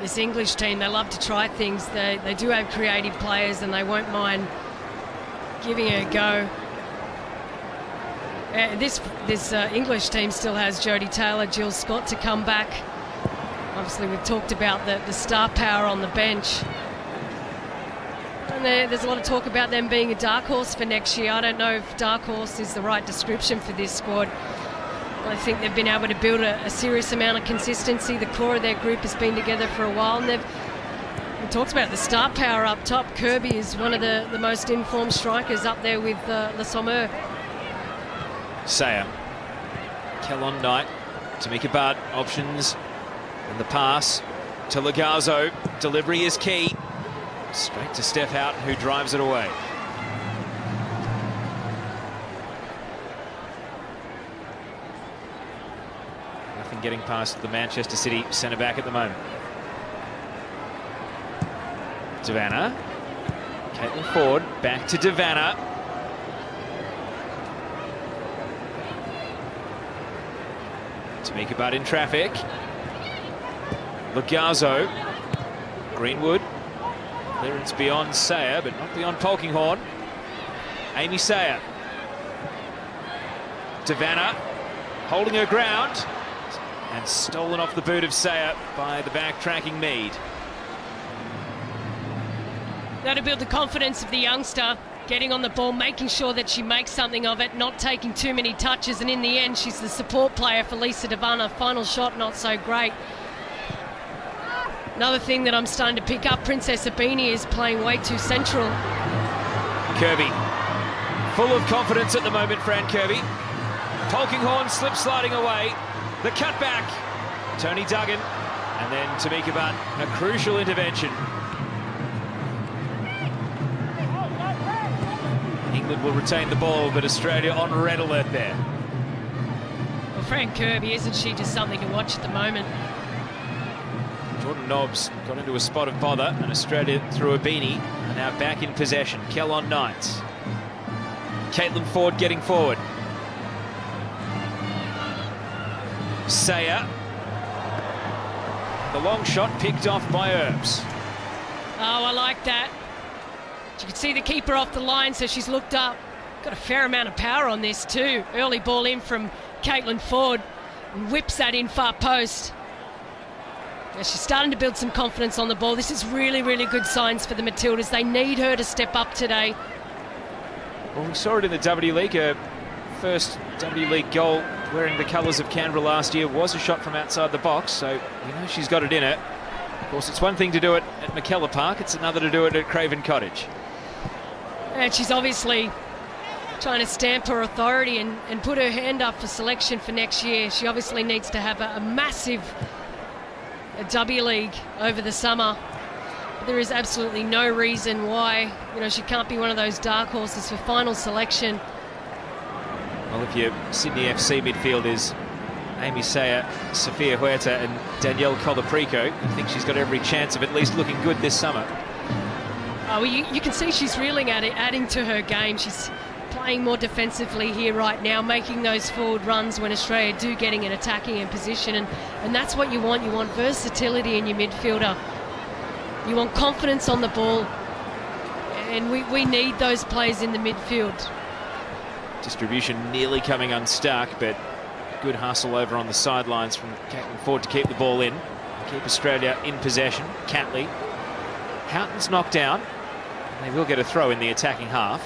this English team. They love to try things. They do have creative players, and they won't mind giving it a go. This English team still has Jodie Taylor, Jill Scott to come back. Obviously, we've talked about the star power on the bench. And there's a lot of talk about them being a dark horse for next year. I don't know if dark horse is the right description for this squad. I think they've been able to build a serious amount of consistency. The core of their group has been together for a while, and we talked about the star power up top. Kirby is one of the most informed strikers up there with Le Sommer. Sayer. Kellon Knight. Tamika Butt. Options. And the pass to Lagazzo. Delivery is key. Straight to Steph Houghton, who drives it away. Nothing getting past the Manchester City centre-back at the moment. Devanna. Caitlin Ford back to Devanna. Tamika Butt in traffic. Lagazzo. Greenwood. Clearance beyond Sayer, but not beyond Polkinghorne. Amy Sayer. Devanna holding her ground and stolen off the boot of Sayer by the back-tracking Mead. That'll build the confidence of the youngster, getting on the ball, making sure that she makes something of it, not taking too many touches, and in the end she's the support player for Lisa Devanna. Final shot not so great. Another thing that I'm starting to pick up, Princess Abini is playing way too central. Kirby, full of confidence at the moment, Fran Kirby. Polkinghorne slip sliding away. The cutback, Tony Duggan, and then Tamika Butt, a crucial intervention. England will retain the ball, but Australia on red alert there. Well, Fran Kirby, isn't she just something to watch at the moment? Jordan Nobbs got into a spot of bother, and Australia through Abini are now back in possession. Kellon Knight. Caitlin Ford getting forward. Sayer. The long shot picked off by Erbs. Oh, I like that. You can see the keeper off the line, so she's looked up. Got a fair amount of power on this too. Early ball in from Caitlin Ford. And whips that in far post. Yeah, she's starting to build some confidence on the ball. This is really, really good signs for the Matildas. They need her to step up today. Well, we saw it in the W League. Her first W League goal wearing the colours of Canberra last year was a shot from outside the box, so you know she's got it in her. Of course, it's one thing to do it at McKellar Park, it's another to do it at Craven Cottage. And she's obviously trying to stamp her authority and put her hand up for selection for next year. She obviously needs to have a massive W League over the summer. But there is absolutely no reason why, you know, she can't be one of those dark horses for final selection. Well, if your Sydney FC midfield is Amy Sayer, Sophia Huerta and Danielle Colaprico, I think she's got every chance of at least looking good this summer. Oh, well, you can see she's reeling at it, adding to her game. She's playing more defensively here right now, making those forward runs when Australia do getting and attacking in position, and that's what you want. You want versatility in your midfielder. You want confidence on the ball, and we need those players in the midfield. Distribution nearly coming unstuck, but good hustle over on the sidelines from Caitlin Ford to keep the ball in, keep Australia in possession. Catley, Houghton's knocked down, and they will get a throw in the attacking half.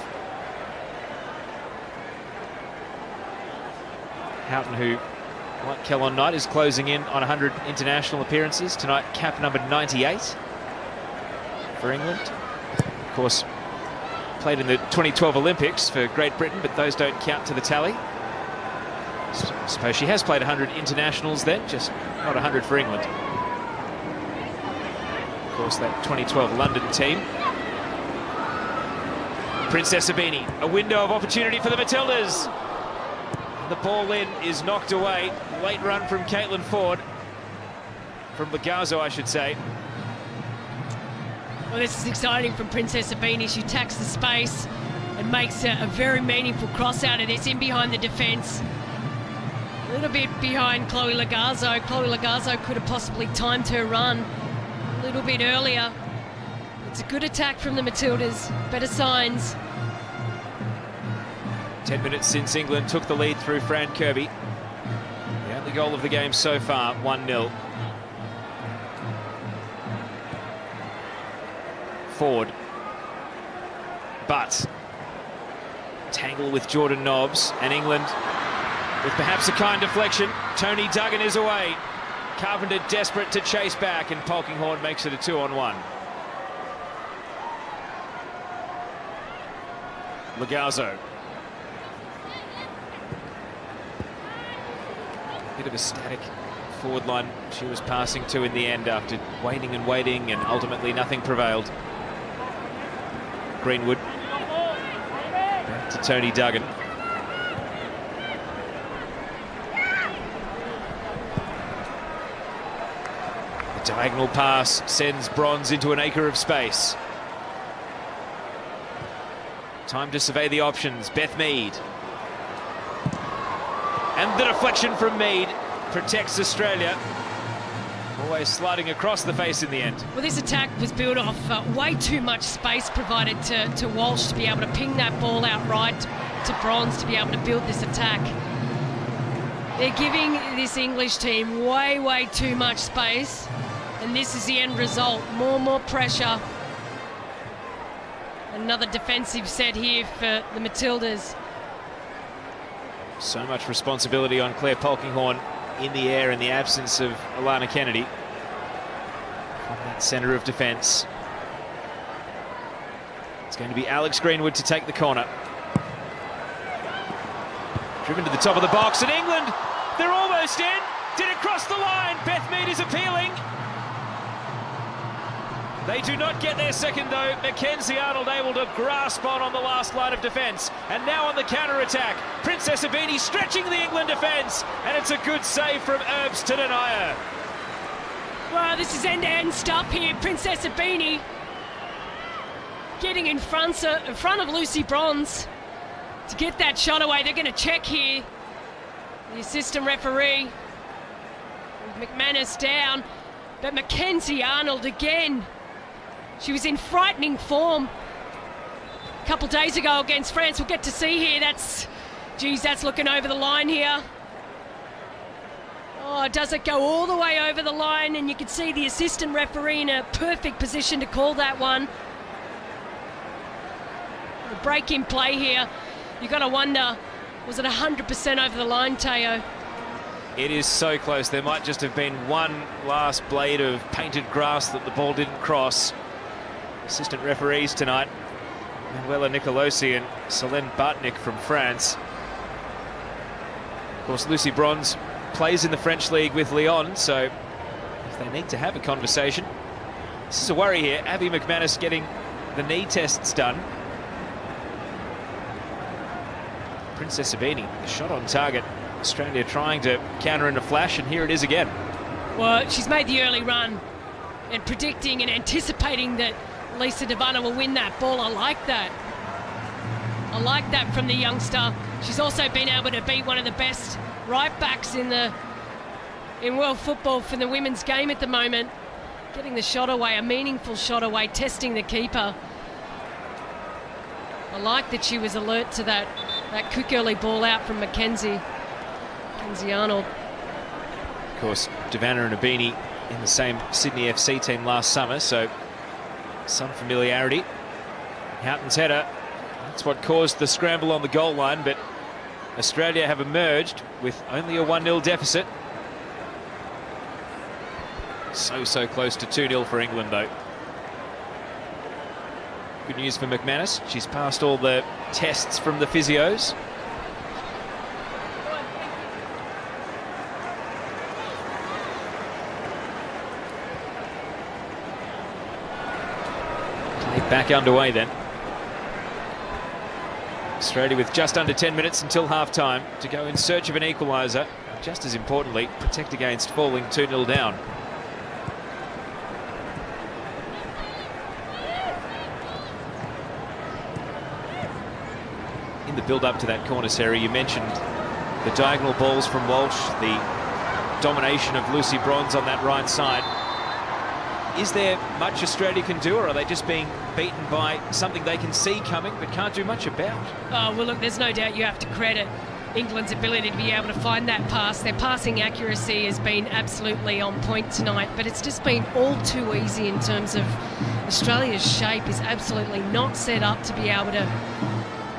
Houghton, who, like Kellon Knight, is closing in on 100 international appearances tonight, cap number 98 for England. Of course, played in the 2012 Olympics for Great Britain, but those don't count to the tally. I suppose she has played 100 internationals then, just not 100 for England. Of course, that 2012 London team. Princess Abini, a window of opportunity for the Matildas. The ball in is knocked away. Late run from Caitlin Ford. From Bagazo, I should say. Well, this is exciting from Princess Abini. She attacks the space and makes a very meaningful cross out of this, in behind the defence. A little bit behind Chloe Lagazo. Chloe Lagazo could have possibly timed her run a little bit earlier. It's a good attack from the Matildas. Better signs. 10 minutes since England took the lead through Fran Kirby. The only goal of the game so far, 1-0. Ford. But tangle with Jordan Nobbs, and England with perhaps a kind deflection. Tony Duggan is away. Carpenter desperate to chase back, and Polkinghorne makes it a 2-on-1. Lagazo. Bit of a static forward line she was passing to in the end after waiting and waiting, and ultimately nothing prevailed. Greenwood. Back to Tony Duggan. The diagonal pass sends Bronze into an acre of space. Time to survey the options. Beth Mead. And the deflection from Mead protects Australia. Always sliding across the face in the end. Well, this attack was built off way too much space provided to Walsh to be able to ping that ball out right to Bronze to be able to build this attack. They're giving this English team way too much space, and this is the end result. More pressure. Another defensive set here for the Matildas. So much responsibility on Claire Polkinghorne in the air in the absence of Alana Kennedy. from that centre of defence. It's going to be Alex Greenwood to take the corner. Driven to the top of the box, and England, they're almost in. Did it cross the line? Beth Mead is appealing. They do not get their second though. Mackenzie Arnold able to grasp on the last line of defence. And now on the counter-attack, Princess Abini stretching the England defence. And it's a good save from Erbs to deny her. Well, this is end-to-end stuff here. Princess Abini getting in front of Lucy Bronze to get that shot away. They're going to check here. The assistant referee, McManus down. But Mackenzie Arnold again. She was in frightening form a couple days ago against France. We'll get to see here. That's looking over the line here. Oh, does it go all the way over the line? And you can see the assistant referee in a perfect position to call that one. A break in play here. You got to wonder, was it 100% over the line, Teo? It is so close. There might just have been one last blade of painted grass that the ball didn't cross. Assistant referees tonight, Manuela Nicolosi and Solène Bartnik from France. Of course, Lucy Bronze plays in the French league with Lyon, so if they need to have a conversation, this is a worry here. Abby McManus getting the knee tests done. Princess Abini, the shot on target. Australia trying to counter in a flash, and here it is again. Well, she's made the early run and predicting and anticipating that Lisa Devanna will win that ball. I like that. I like that from the youngster. She's also been able to beat one of the best right backs in world football for the women's game at the moment. Getting the shot away, a meaningful shot away, testing the keeper. I like that she was alert to that quick early ball out from Mackenzie Arnold. Of course, Devanna and Abini in the same Sydney FC team last summer, so some familiarity. Houghton's header, that's what caused the scramble on the goal line, but Australia have emerged with only a 1-0 deficit. So close to 2-0 for England though. Good news for McManus, she's passed all the tests from the physios. Back underway then. Australia with just under 10 minutes until half-time to go in search of an equaliser. Just as importantly, protect against falling 2-0 down. In the build-up to that corner, Sarah, you mentioned the diagonal balls from Walsh, the domination of Lucy Bronze on that right side. Is there much Australia can do, or are they just being beaten by something they can see coming but can't do much about? Oh, well, look, there's no doubt you have to credit England's ability to be able to find that pass. Their passing accuracy has been absolutely on point tonight, but it's just been all too easy in terms of Australia's shape is absolutely not set up to be able to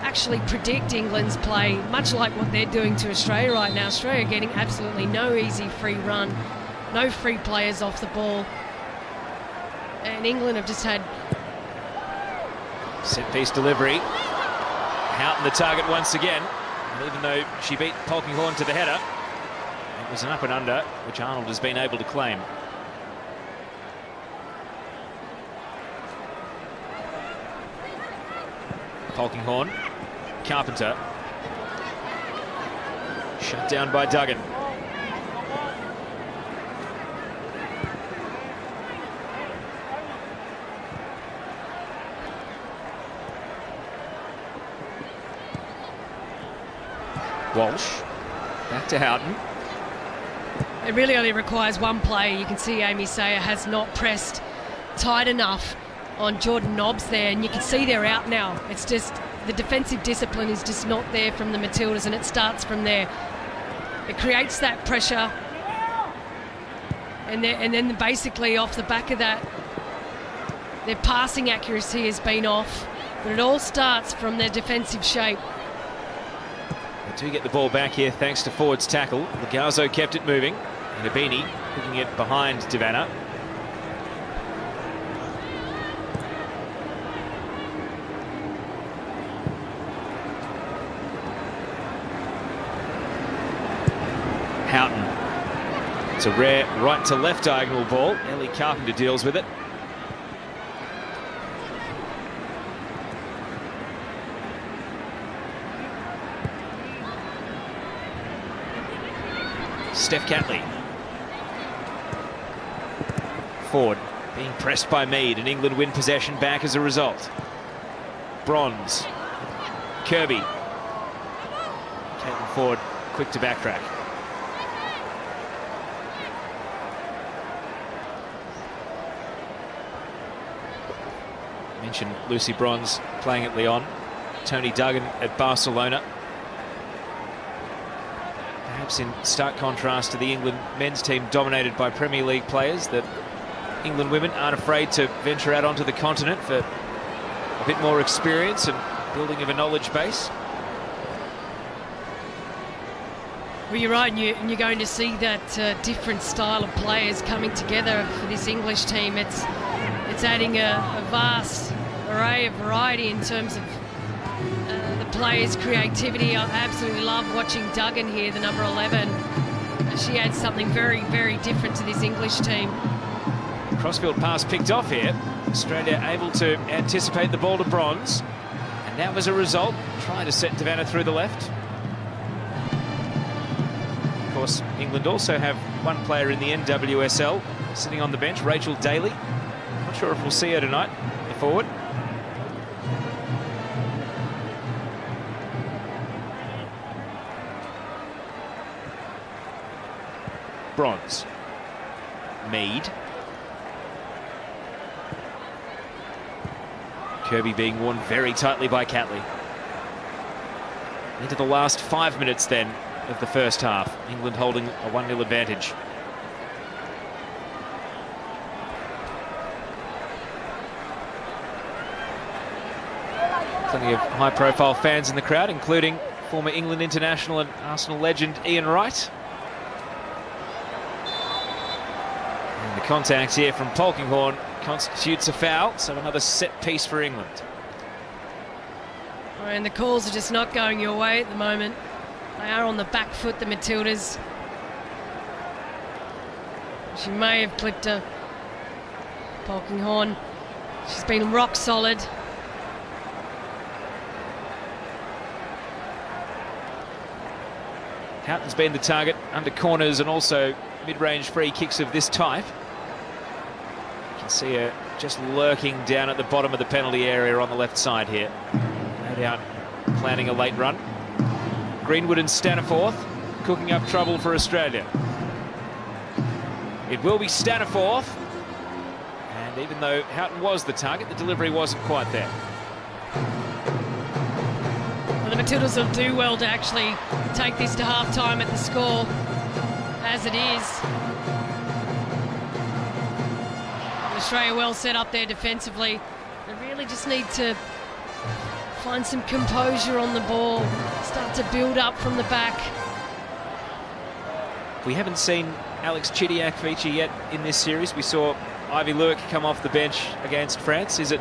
actually predict England's play, much like what they're doing to Australia right now. Australia getting absolutely no easy free run, no free players off the ball. And England have just had set-piece delivery. Houghton the target once again. And even though she beat Polkinghorne to the header, it was an up and under, which Arnold has been able to claim. Polkinghorne, Carpenter. Shut down by Duggan. Walsh, back to Houghton. It really only requires one player. You can see Amy Sayer has not pressed tight enough on Jordan Nobbs there, and you can see they're out now. It's just the defensive discipline is just not there from the Matildas, and it starts from there. It creates that pressure, and then basically off the back of that, their passing accuracy has been off, but it all starts from their defensive shape. They do get the ball back here thanks to Ford's tackle. Lagazzo kept it moving, and Abini picking it behind Devanna. Houghton. It's a rare right to left diagonal ball. Ellie Carpenter deals with it. Steph Catley. Ford being pressed by Mead, and England win possession back as a result. Bronze. Kirby. Caitlin Ford quick to backtrack. Mentioned Lucy Bronze playing at Lyon. Tony Duggan at Barcelona. Perhaps in stark contrast to the England men's team dominated by Premier League players, that England women aren't afraid to venture out onto the continent for a bit more experience and building of a knowledge base. Well, you're right, and you're going to see that different style of players coming together for this English team. It's adding a vast array of variety in terms of the players' creativity. I absolutely love watching Duggan here, the number 11. She adds something very, very different to this English team. Crossfield pass picked off here. Australia able to anticipate the ball to Bronze. And now as a result, trying to set Devanna through the left. Of course, England also have one player in the NWSL sitting on the bench, Rachel Daly. Not sure if we'll see her tonight, the forward. Bronze. Mead. Kirby being worn very tightly by Catley. Into the last 5 minutes then of the first half. England holding a 1-0 advantage. Plenty of high-profile fans in the crowd, including former England international and Arsenal legend Ian Wright. And the contact here from Polkinghorne constitutes a foul, so another set piece for England. And the calls are just not going your way at the moment. They are on the back foot, the Matildas. She may have clipped her. Polkinghorne. She's been rock solid. Houghton's been the target under corners and also mid-range free kicks of this type. You can see her just lurking down at the bottom of the penalty area on the left side here. No doubt planning a late run. Greenwood and Staniforth cooking up trouble for Australia. It will be Staniforth. And even though Houghton was the target, the delivery wasn't quite there. Well, the Matildas will do well to actually take this to half-time at the score as it is. Australia well set up there defensively. They really just need to find some composure on the ball, start to build up from the back. We haven't seen Alex Chidiac feature yet in this series. We saw Ivy Luik come off the bench against France. Is it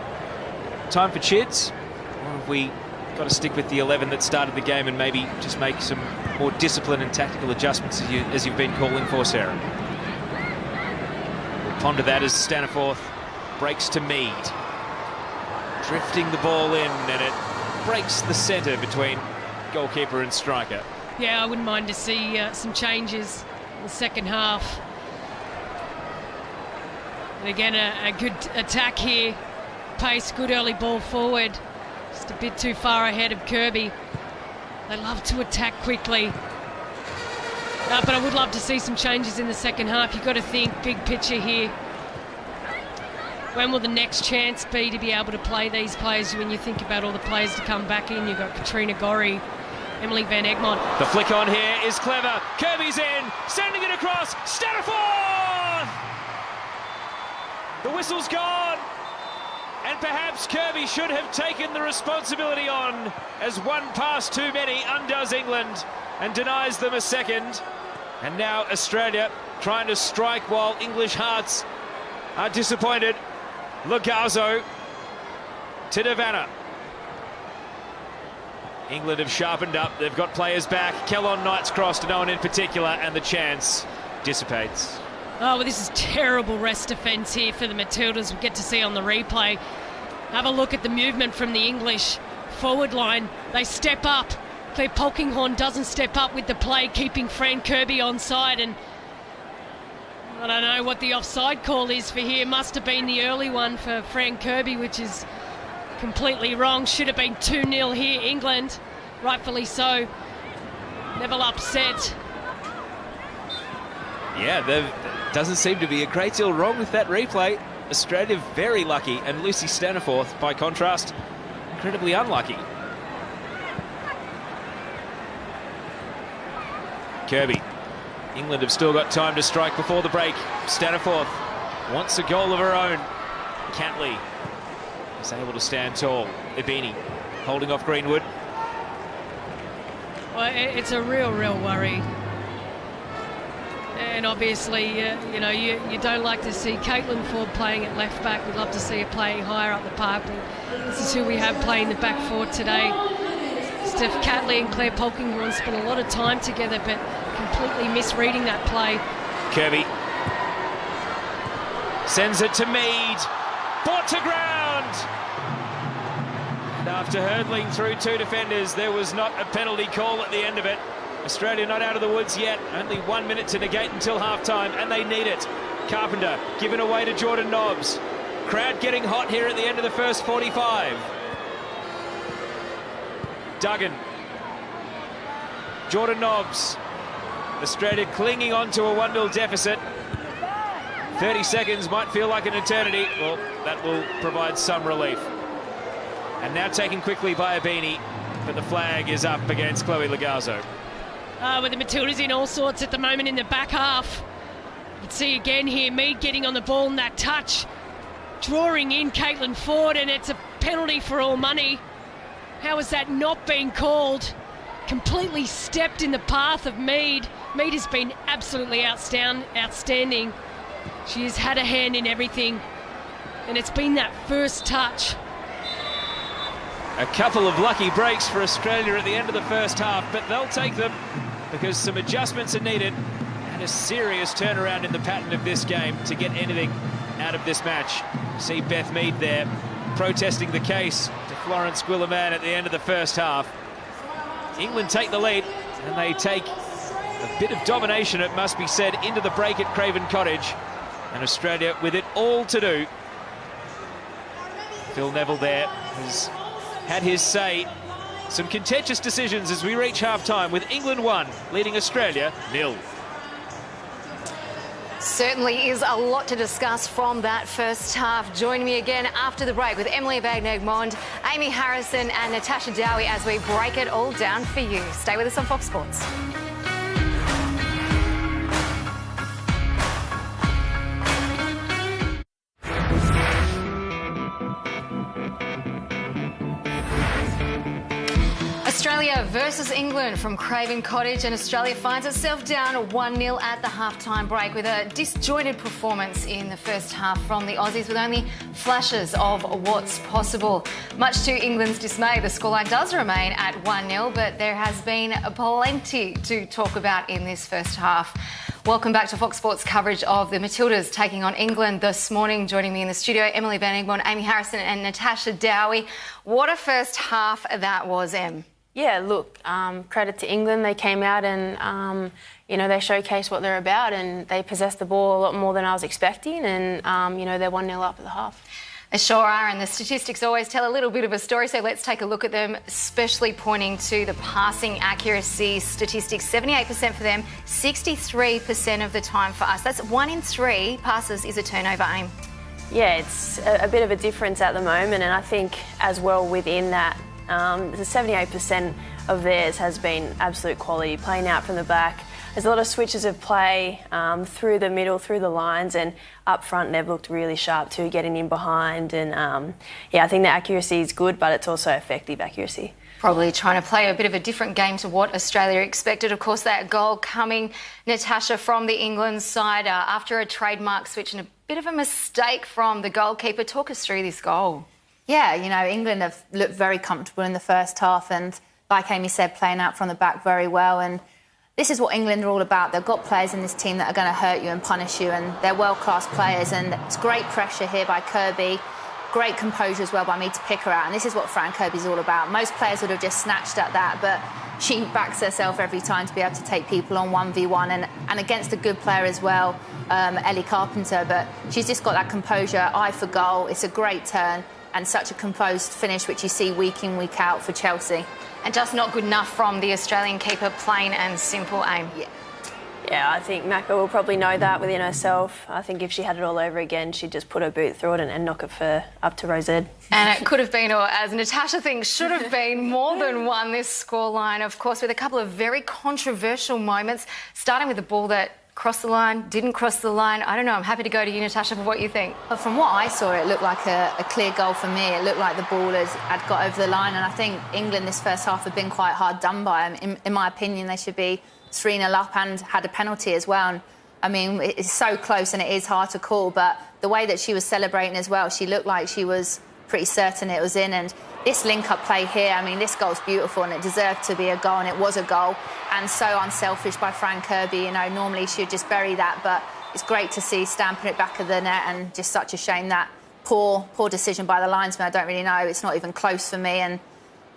time for Chids? Or have we got to stick with the 11 that started the game and maybe just make some more discipline and tactical adjustments as you've been calling for, Sarah? We'll ponder that as Staniforth breaks to Mead. Drifting the ball in, and it breaks the centre between goalkeeper and striker. Yeah, I wouldn't mind to see some changes in the second half. And again, a good attack here. Pace, good early ball forward. Just a bit too far ahead of Kirby. They love to attack quickly. But I would love to see some changes in the second half. You've got to think big picture here. When will the next chance be to be able to play these players? When you think about all the players to come back in, you've got Katrina Gorry, Emily Van Egmond. The flick on here is clever. Kirby's in, sending it across. Staniforth! The whistle's gone. And perhaps Kirby should have taken the responsibility on, as one pass too many undoes England and denies them a second. And now Australia trying to strike while English hearts are disappointed. Lugazzo to Devanna. England have sharpened up. They've got players back. Kellon Knight's cross to no one in particular, and the chance dissipates. Oh, well, this is terrible rest defence here for the Matildas. We get to see on the replay. Have a look at the movement from the English forward line. They step up. Claire Polkinghorne doesn't step up with the play, keeping Fran Kirby onside, and I don't know what the offside call is for here. Must have been the early one for Fran Kirby, which is completely wrong. Should have been 2-0 here, England. Rightfully so. Neville upset. Yeah, there doesn't seem to be a great deal wrong with that replay. Australia very lucky, and Lucy Staniforth, by contrast, incredibly unlucky. Kirby. England have still got time to strike before the break. Staniforth wants a goal of her own. Catley is able to stand tall. Ibini holding off Greenwood. Well, it's a real worry. And obviously, you know, you don't like to see Caitlin Ford playing at left back. We'd love to see her playing higher up the park. But this is who we have playing the back four today. Steph Catley and Claire Polkinghorne spent a lot of time together, but completely misreading that play. Kirby sends it to Mead. Brought to ground. And after hurdling through two defenders, there was not a penalty call at the end of it. Australia not out of the woods yet. Only 1 minute to negate until half-time, and they need it. Carpenter given away to Jordan Nobbs. Crowd getting hot here at the end of the first 45. Duggan. Jordan Nobbs. Australia clinging on to a 1-0 deficit. 30 seconds might feel like an eternity. Well, that will provide some relief. And now taken quickly by Ibini, but the flag is up against Chloe Lagazo. With the Matildas in all sorts at the moment in the back half. You can see again here, Mead getting on the ball and that touch. Drawing in Caitlin Ford, and it's a penalty for all money. How has that not been called? Completely stepped in the path of Mead. Mead has been absolutely outstanding. She has had a hand in everything, and it's been that first touch. A couple of lucky breaks for Australia at the end of the first half, but they'll take them because some adjustments are needed and a serious turnaround in the pattern of this game to get anything out of this match. See Beth Mead there protesting the case to Florence Guillemin at the end of the first half. England take the lead, and they take a bit of domination, it must be said, into the break at Craven Cottage. And Australia with it all to do. Phil Neville there has had his say. Some contentious decisions as we reach half-time, with England 1, leading Australia 0. Certainly is a lot to discuss from that first half. Join me again after the break with Emily Van-Egmond, Amy Harrison and Natasha Dowie as we break it all down for you. Stay with us on Fox Sports. Australia versus England from Craven Cottage, and Australia finds itself down 1-0 at the half-time break with a disjointed performance in the first half from the Aussies with only flashes of what's possible. Much to England's dismay, the scoreline does remain at 1-0, but there has been plenty to talk about in this first half. Welcome back to Fox Sports coverage of the Matildas taking on England this morning. Joining me in the studio, Emily Van-Egmond, Amy Harrison and Natasha Dowie. What a first half that was, Em. Yeah, look, credit to England. They came out and, you know, they showcased what they're about, and they possessed the ball a lot more than I was expecting, and, you know, they're 1-0 up at the half. They sure are, and the statistics always tell a little bit of a story, so let's take a look at them, especially pointing to the passing accuracy statistics. 78% for them, 63% of the time for us. That's 1 in 3 passes is a turnover, Aim. Yeah, it's a bit of a difference at the moment, and I think as well within that, the 78% of theirs has been absolute quality, playing out from the back. There's a lot of switches of play through the middle, through the lines, and up front they've looked really sharp too, getting in behind. And yeah, I think the accuracy is good, but it's also effective accuracy. Probably trying to play a bit of a different game to what Australia expected. Of course, that goal coming, Natasha, from the England side after a trademark switch and a bit of a mistake from the goalkeeper. Talk us through this goal. Yeah, you know, England have looked very comfortable in the first half, and like Amy said, playing out from the back very well. And this is what England are all about. They've got players in this team that are going to hurt you and punish you, and they're world-class players. And it's great pressure here by Kirby. Great composure as well by me to pick her out. And this is what Fran Kirby's all about. Most players would have just snatched at that, but she backs herself every time to be able to take people on 1v1 and against a good player as well, Ellie Carpenter. But she's just got that composure, eye for goal. It's a great turn and such a composed finish, which you see week in, week out for Chelsea. And just not good enough from the Australian keeper, plain and simple, Aim. Yeah, I think Macca will probably know that within herself. I think if she had it all over again, she'd just put her boot through it and knock it up to Rosette. And it could have been, or as Natasha thinks, should have been more than one, this scoreline, of course, with a couple of very controversial moments, starting with the ball that crossed the line, didn't cross the line. I don't know, I'm happy to go to you, Natasha, for what you think. But from what I saw, it looked like a clear goal for me. It looked like the ball had got over the line, and I think England this first half have been quite hard done by. In my opinion, they should be 3-0 up and had a penalty as well. And, I mean, it's so close and it is hard to call, but the way that she was celebrating as well, she looked like she was pretty certain it was in. And this link-up play here, I mean, this goal's beautiful and it deserved to be a goal, and it was a goal. And so unselfish by Fran Kirby. You know, normally she would just bury that, but it's great to see stamping it back of the net, and just such a shame that poor decision by the linesman. I don't really know. It's not even close for me. And,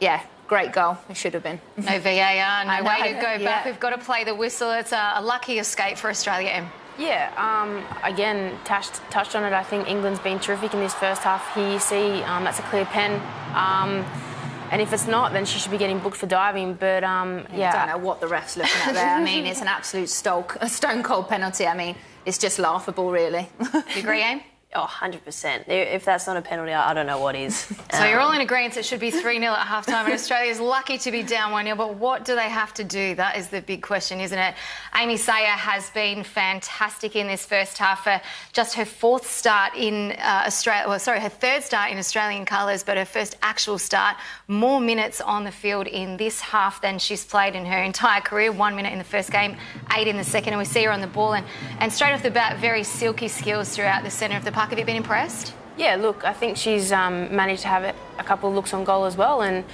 yeah, great goal. It should have been. No VAR, no way to go back. We've got to play the whistle. It's a lucky escape for Australia, Em. Yeah, again, Tash touched on it. I think England's been terrific in this first half. Here you see that's a clear pen. And if it's not, then she should be getting booked for diving. But, yeah. I don't know what the ref's looking at there. I mean, it's an absolute stone-cold penalty. I mean, it's just laughable, really. You agree, Aim? Oh, 100%. If that's not a penalty, I don't know what is. So you're all in agreement it should be 3-0 at half-time, and Australia's lucky to be down 1-0, but what do they have to do? That is the big question, isn't it? Amy Sayer has been fantastic in this first half for just her fourth start in Australia, her third start in Australian colours, but her first actual start. More minutes on the field in this half than she's played in her entire career. 1 minute in the first game, 8 in the second, and we see her on the ball. And straight off the bat, very silky skills throughout the centre of the park. Have you been impressed? Yeah, look, I think she's managed to have a couple of looks on goal as well, and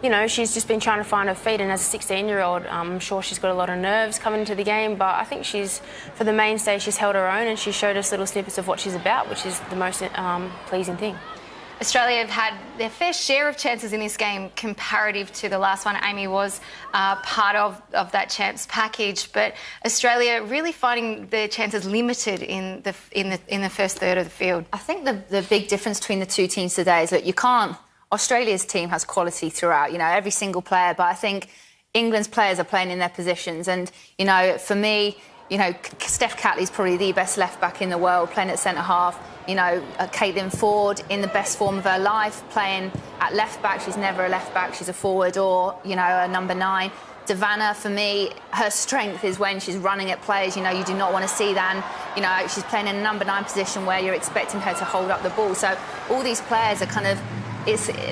you know, she's just been trying to find her feet, and as a 16-year-old, I'm sure she's got a lot of nerves coming into the game, but I think for the mainstay, she's held her own, and she showed us little snippets of what she's about, which is the most pleasing thing. Australia have had their fair share of chances in this game comparative to the last one. Amy was part of that chance package, but Australia really finding their chances limited in the first third of the field. I think the big difference between the two teams today is that you can't. Australia's team has quality throughout, you know, every single player, but I think England's players are playing in their positions, and you know, for me, you know, Steph Catley's probably the best left back in the world, playing at centre half. You know, Caitlin Ford in the best form of her life, playing at left back. She's never a left back, she's a forward or, you know, a number 9. Savannah, for me, her strength is when she's running at players. You know, you do not want to see that. And, you know, she's playing in a number 9 position where you're expecting her to hold up the ball. So all these players are kind of,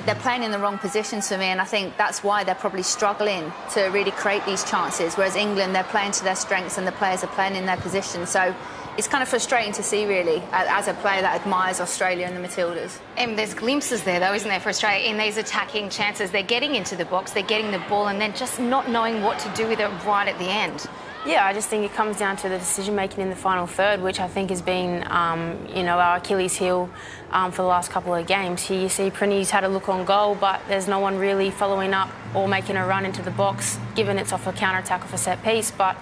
they're playing in the wrong positions for me, and I think that's why they're probably struggling to really create these chances, whereas England, they're playing to their strengths and the players are playing in their position. So it's kind of frustrating to see, really, as a player that admires Australia and the Matildas. And there's glimpses there, though, isn't there, for Australia in these attacking chances? They're getting into the box, they're getting the ball, and then just not knowing what to do with it right at the end. Yeah, I just think it comes down to the decision-making in the final third, which I think has been, you know, our Achilles heel for the last couple of games. Here you see Prinny's had a look on goal, but there's no one really following up or making a run into the box, given it's off a counter-attack off a set piece. But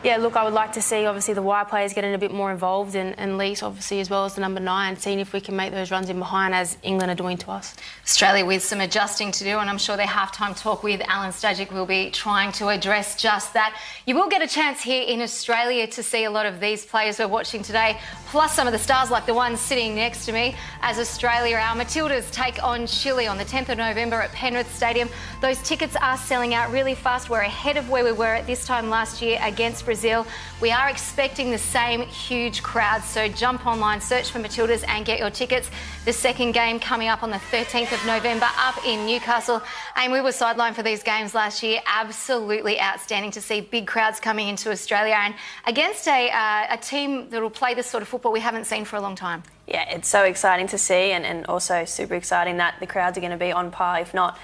yeah, look, I would like to see, obviously, the wide players getting a bit more involved, and Lees, obviously, as well as the number 9, seeing if we can make those runs in behind as England are doing to us. Australia with some adjusting to do, and I'm sure their halftime talk with Alan Stajic will be trying to address just that. You will get a chance here in Australia to see a lot of these players we're watching today, plus some of the stars like the one sitting next to me, as Australia, our Matildas, take on Chile on the 10th of November at Penrith Stadium. Those tickets are selling out really fast. We're ahead of where we were at this time last year against Brazil. We are expecting the same huge crowd, so jump online, search for Matildas and get your tickets. The second game coming up on the 13th of November up in Newcastle. And we were sidelined for these games last year. Absolutely outstanding to see big crowds coming into Australia and against a team that will play this sort of football we haven't seen for a long time. Yeah, it's so exciting to see, and also super exciting that the crowds are going to be on par, if not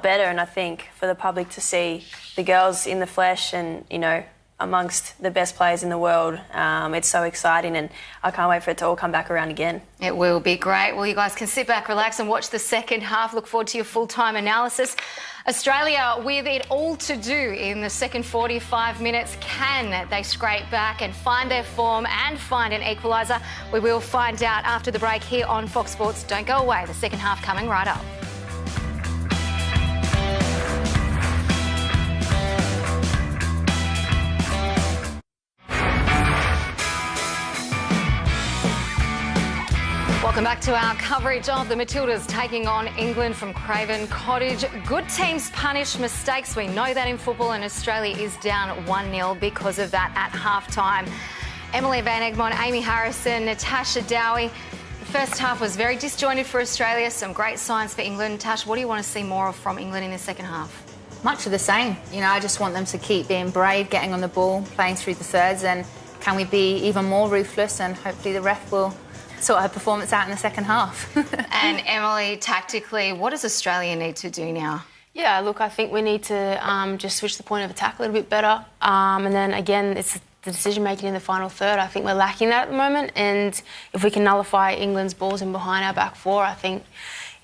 better. And I think for the public to see the girls in the flesh and, you know, amongst the best players in the world, it's so exciting, and I can't wait for it to all come back around again. It will be great. Well, you guys can sit back, relax and watch the second half. Look forward to your full-time analysis. Australia with it all to do in the second 45 minutes. Can they scrape back and find their form and find an equaliser? We will find out after the break here on Fox Sports. Don't go away. The second half coming right up. Welcome back to our coverage of the Matildas taking on England from Craven Cottage. Good teams punish mistakes. We know that in football, and Australia is down 1-0 because of that at half-time. Emily Van Egmond, Amy Harrison, Natasha Dowie. The first half was very disjointed for Australia. Some great signs for England. Tash, what do you want to see more of from England in the second half? Much of the same. You know, I just want them to keep being brave, getting on the ball, playing through the thirds, and can we be even more ruthless, and hopefully the ref will sort her performance out in the second half. And Emily, tactically, what does Australia need to do now? Yeah, look, I think we need to just switch the point of attack a little bit better. And then, again, it's the decision-making in the final third. I think we're lacking that at the moment. And if we can nullify England's balls in behind our back four, I think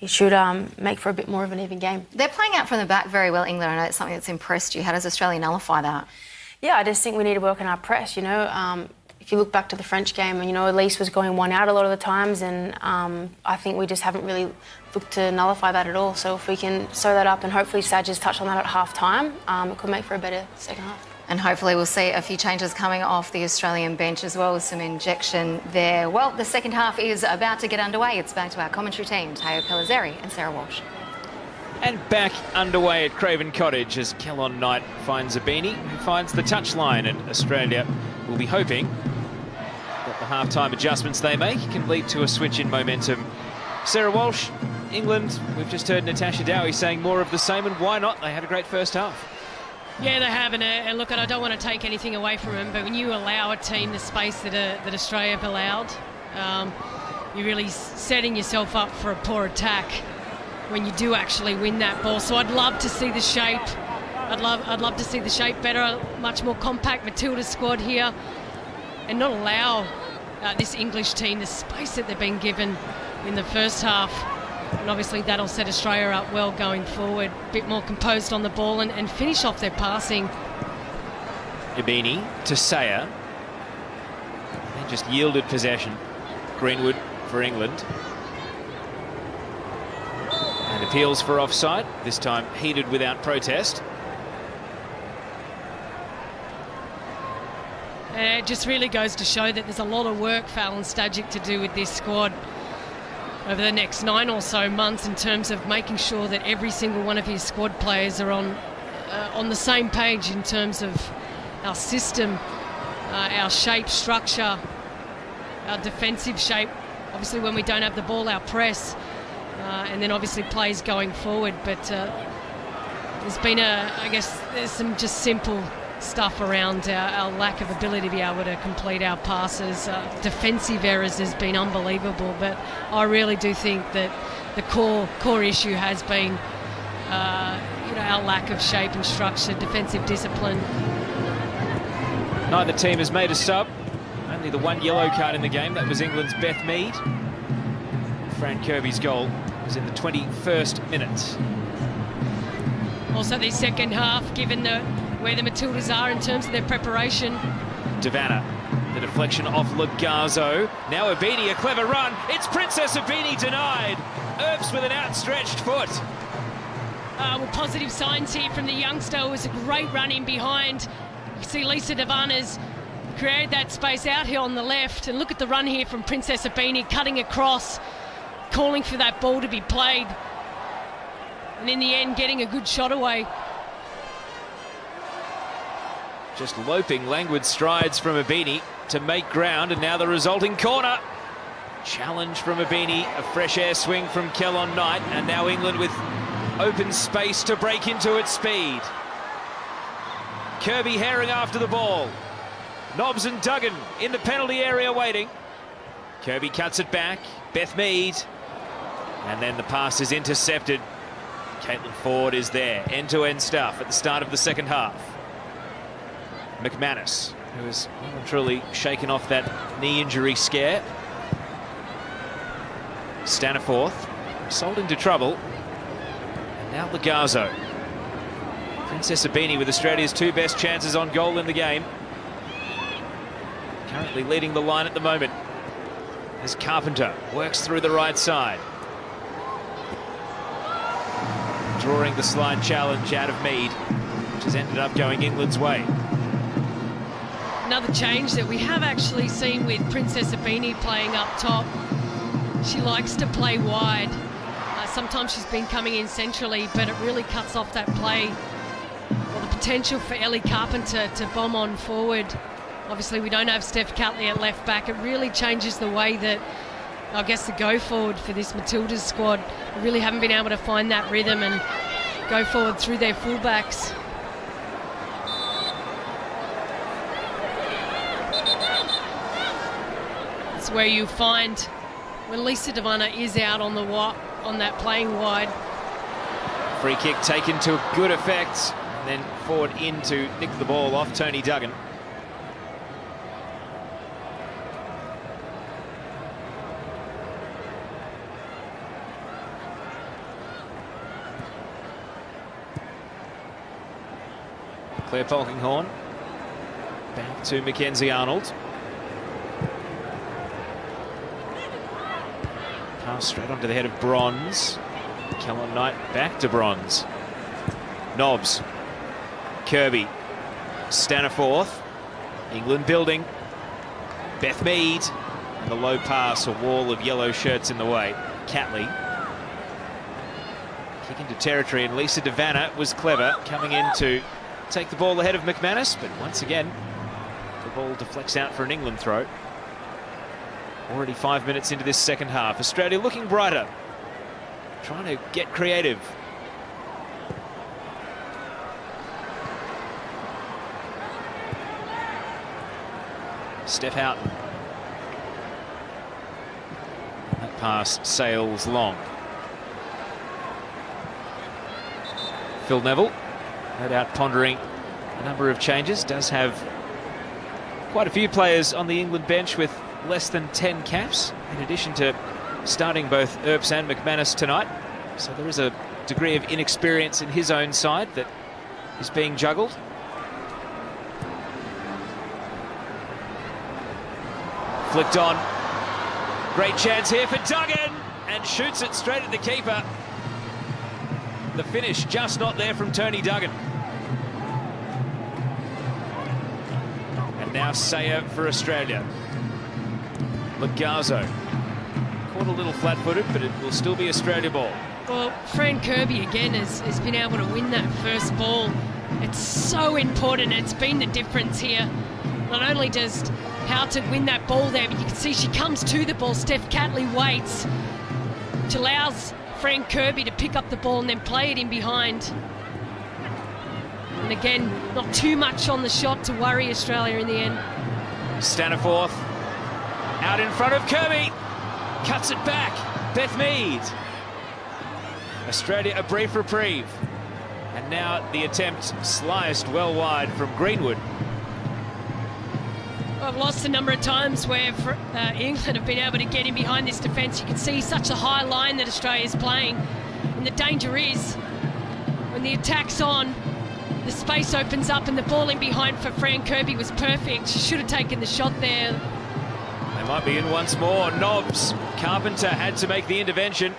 it should make for a bit more of an even game. They're playing out from the back very well, England. I know it's something that's impressed you. How does Australia nullify that? Yeah, I just think we need to work on our press, you know. If you look back to the French game, you know, Elise was going one out a lot of the times, and I think we just haven't really looked to nullify that at all. So if we can sew that up, and hopefully Saj has touched on that at half-time, it could make for a better second half. And hopefully we'll see a few changes coming off the Australian bench as well, with some injection there. Well, the second half is about to get underway. It's back to our commentary team, Teo Pellizzeri and Sarah Walsh. And back underway at Craven Cottage as Kellon Knight finds Zabini, who finds the touchline, and Australia will be hoping that the half-time adjustments they make can lead to a switch in momentum. Sarah Walsh, England, we've just heard Natasha Dowie saying more of the same, and why not? They had a great first half. Yeah, they have, and look, I don't want to take anything away from them, but when you allow a team the space that Australia have allowed, you're really setting yourself up for a poor attack when you do actually win that ball. So I'd love to see the shape. I'd love to see the shape better, much more compact Matilda squad here, and not allow this English team the space that they've been given in the first half. And obviously that'll set Australia up well going forward, a bit more composed on the ball and finish off their passing. Ibini to Sayer. They just yielded possession. Greenwood for England. And appeals for offside, this time heeded without protest. And it just really goes to show that there's a lot of work for Alan Stajic to do with this squad over the next 9 or so months, in terms of making sure that every single one of his squad players are on the same page in terms of our system, our shape, structure, our defensive shape. Obviously, when we don't have the ball, our press, and then obviously plays going forward. But there's been I guess there's some just simple stuff around our lack of ability to be able to complete our passes. Defensive errors has been unbelievable, but I really do think that the core issue has been our lack of shape and structure, defensive discipline. Neither team has made a sub. Only the one yellow card in the game. That was England's Beth Mead. Fran Kirby's goal was in the 21st minute. Also this second half, given where the Matildas are in terms of their preparation. Devanna, the deflection off Lagazzo. Now Ibini, a clever run. It's Princess Ibini denied. Earps with an outstretched foot. Well, positive signs here from the youngster. It was a great run in behind. You see Lisa Devanna's created that space out here on the left. And look at the run here from Princess Ibini, cutting across, calling for that ball to be played. And in the end, getting a good shot away. Just loping languid strides from Ibini to make ground, and now the resulting corner. Challenge from Ibini, a fresh air swing from Kellon Knight, and now England with open space to break into its speed. Kirby herring after the ball. Nobbs and Duggan in the penalty area waiting. Kirby cuts it back. Beth Mead. And then the pass is intercepted. Caitlin Ford is there. End-to-end stuff at the start of the second half. McManus, who has well and truly shaken off that knee injury scare. Staniforth sold into trouble. And now Lagazo. Princess Abini with Australia's 2 best chances on goal in the game. Currently leading the line at the moment as Carpenter works through the right side. Drawing the slide challenge out of Mead, which has ended up going England's way. Another change that we have actually seen with Princess Abini playing up top. She likes to play wide. Sometimes she's been coming in centrally, but it really cuts off that play, or the potential for Ellie Carpenter to bomb on forward. Obviously, we don't have Steph Catley at left back. It really changes the way that, I guess, the go forward for this Matildas squad. We really haven't been able to find that rhythm and go forward through their fullbacks. It's where you find when Lisa Devana is out on that playing wide. Free kick taken to good effect, and then forward in to nick the ball off Tony Duggan. Claire Polkinghorne back to Mackenzie Arnold. Pass straight onto the head of Bronze. Kellon Knight back to Bronze. Nobbs. Kirby. Staniforth. England building. Beth Mead. And the low pass, a wall of yellow shirts in the way. Catley. Kick into territory, and Lisa Devana was clever coming in to take the ball ahead of McManus, but once again the ball deflects out for an England throw. Already 5 minutes into this second half. Australia looking brighter, trying to get creative. Steph Houghton. That pass sails long. Phil Neville, no doubt pondering a number of changes. Does have quite a few players on the England bench with less than 10 caps, in addition to starting both Earps and McManus tonight. So there is a degree of inexperience in his own side that is being juggled. Flicked on. Great chance here for Duggan, and shoots it straight at the keeper. The finish just not there from Tony Duggan. And now Sayer for Australia. Lagazo. Caught a little flat-footed, but it will still be Australia ball. Well, Fran Kirby again has been able to win that first ball. It's so important. It's been the difference here. Not only does Houghton win that ball there, but you can see she comes to the ball. Steph Catley waits, which allows Fran Kirby to pick up the ball and then play it in behind. And again, not too much on the shot to worry Australia in the end. Staniforth out in front of Kirby. Cuts it back. Beth Mead. Australia a brief reprieve. And now the attempt sliced well wide from Greenwood. I've lost a number of times where England have been able to get in behind this defence. You can see such a high line that Australia's playing. And the danger is, when the attack's on, the space opens up and the ball in behind for Fran Kirby was perfect. She should have taken the shot there. They might be in once more. Nobbs. Carpenter had to make the intervention.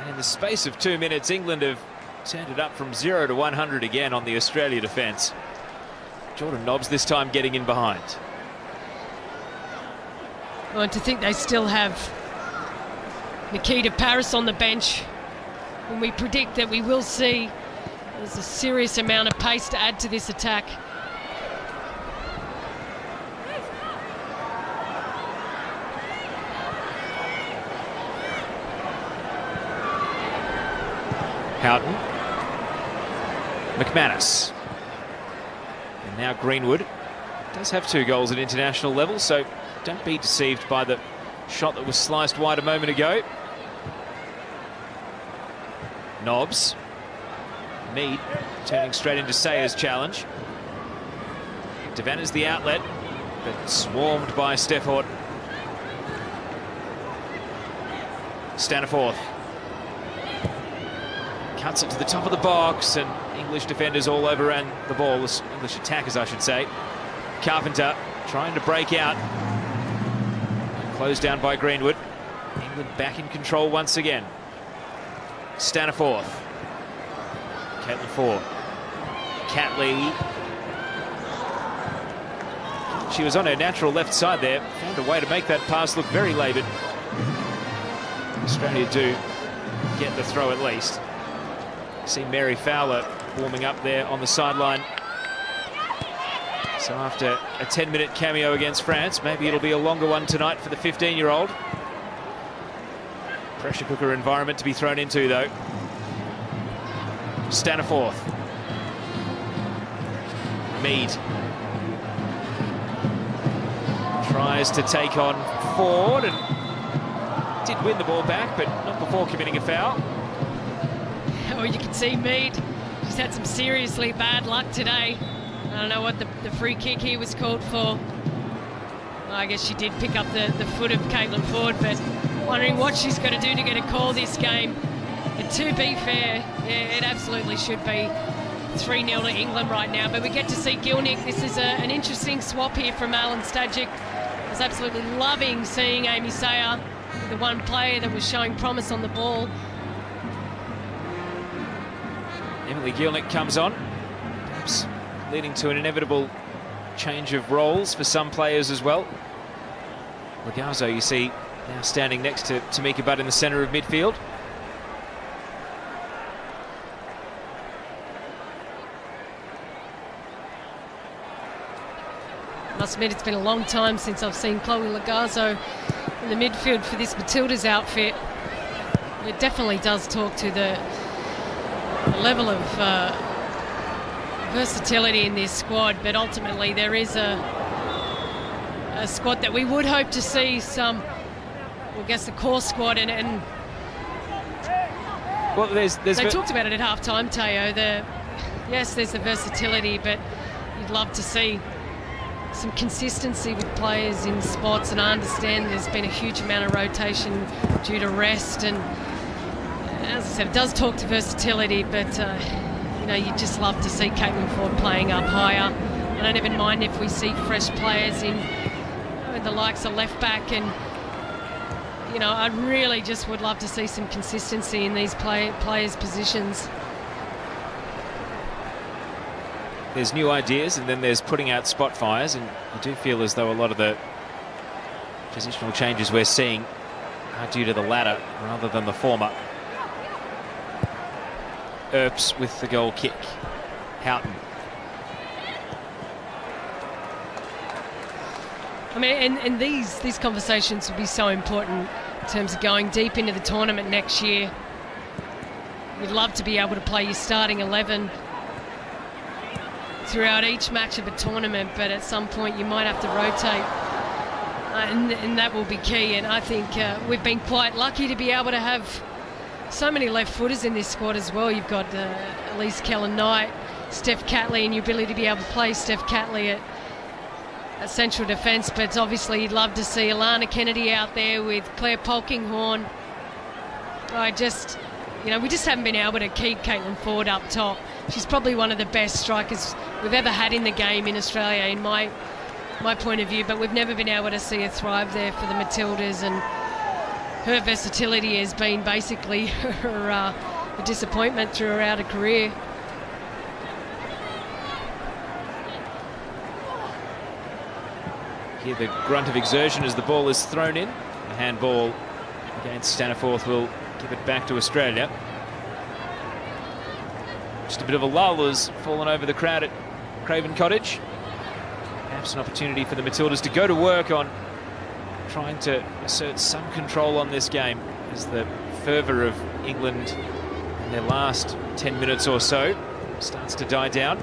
And in the space of 2 minutes, England have turned it up from 0 to 100 again on the Australia defence. Jordan Nobbs this time getting in behind. Well, and to think they still have Nikita Paris on the bench, when we predict that we will see there's a serious amount of pace to add to this attack. Houghton. McManus. And now Greenwood does have 2 goals at international level, so don't be deceived by the shot that was sliced wide a moment ago. Nobbs. Mead turning straight into Sayer's challenge. Devanna's the outlet, but swarmed by Steffort. Staniforth cuts it to the top of the box, and English defenders all overran the ball, English attackers I should say. Carpenter trying to break out, closed down by Greenwood. England back in control once again. Staniforth, Caitlin Ford, Catley. She was on her natural left side there, found a way to make that pass look very laboured. Australia do get the throw at least. See Mary Fowler warming up there on the sideline. So after a 10-minute cameo against France, maybe it'll be a longer one tonight for the 15-year-old. Pressure cooker environment to be thrown into, though. Staniforth. Mead. Tries to take on Ford and did win the ball back, but not before committing a foul. Oh, you can see Mead. She's had some seriously bad luck today. I don't know what the free kick here was called for. I guess she did pick up the foot of Caitlin Ford, but wondering what she's going to do to get a call this game. And to be fair, yeah, it absolutely should be 3-0 to England right now. But we get to see Gilnick. This is an interesting swap here from Alan Stajic. I was absolutely loving seeing Amy Sayer, the one player that was showing promise on the ball. Emily Gilnick comes on, perhaps leading to an inevitable change of roles for some players as well. Lagazzo, you see, now standing next to Tamika Butt in the centre of midfield. Must admit, it's been a long time since I've seen Chloe Lagazzo in the midfield for this Matildas outfit. It definitely does talk to the level of versatility in this squad, but ultimately there is a squad that we would hope to see some, I guess, the core squad, and well, they talked about it at half-time, Teo. Yes, there's the versatility, but you'd love to see some consistency with players in spots, and I understand there's been a huge amount of rotation due to rest, and as I said, it does talk to versatility, but you know, you just love to see Caitlin Ford playing up higher. I don't even mind if we see fresh players in the likes of left back, and you know, I really just would love to see some consistency in these players' positions. There's new ideas, and then there's putting out spot fires, and I do feel as though a lot of the positional changes we're seeing are due to the latter rather than the former. Earps with the goal kick. Houghton. I mean, and these conversations will be so important in terms of going deep into the tournament next year. You'd love to be able to play your starting 11 throughout each match of a tournament, but at some point you might have to rotate, and that will be key. And I think we've been quite lucky to be able to have so many left footers in this squad as well. You've got Elise Kellen-Knight, Steph Catley, and your ability to be able to play Steph Catley at central defence, but obviously you'd love to see Alana Kennedy out there with Claire Polkinghorne. You know, we just haven't been able to keep Caitlin Ford up top. She's probably one of the best strikers we've ever had in the game in Australia, in my point of view, but we've never been able to see her thrive there for the Matildas, and her versatility has been basically her disappointment through her outer career. Here the grunt of exertion as the ball is thrown in. The handball against Staniforth will give it back to Australia. Just a bit of a lull has fallen over the crowd at Craven Cottage. Perhaps an opportunity for the Matildas to go to work on trying to assert some control on this game as the fervour of England in their last 10 minutes or so starts to die down.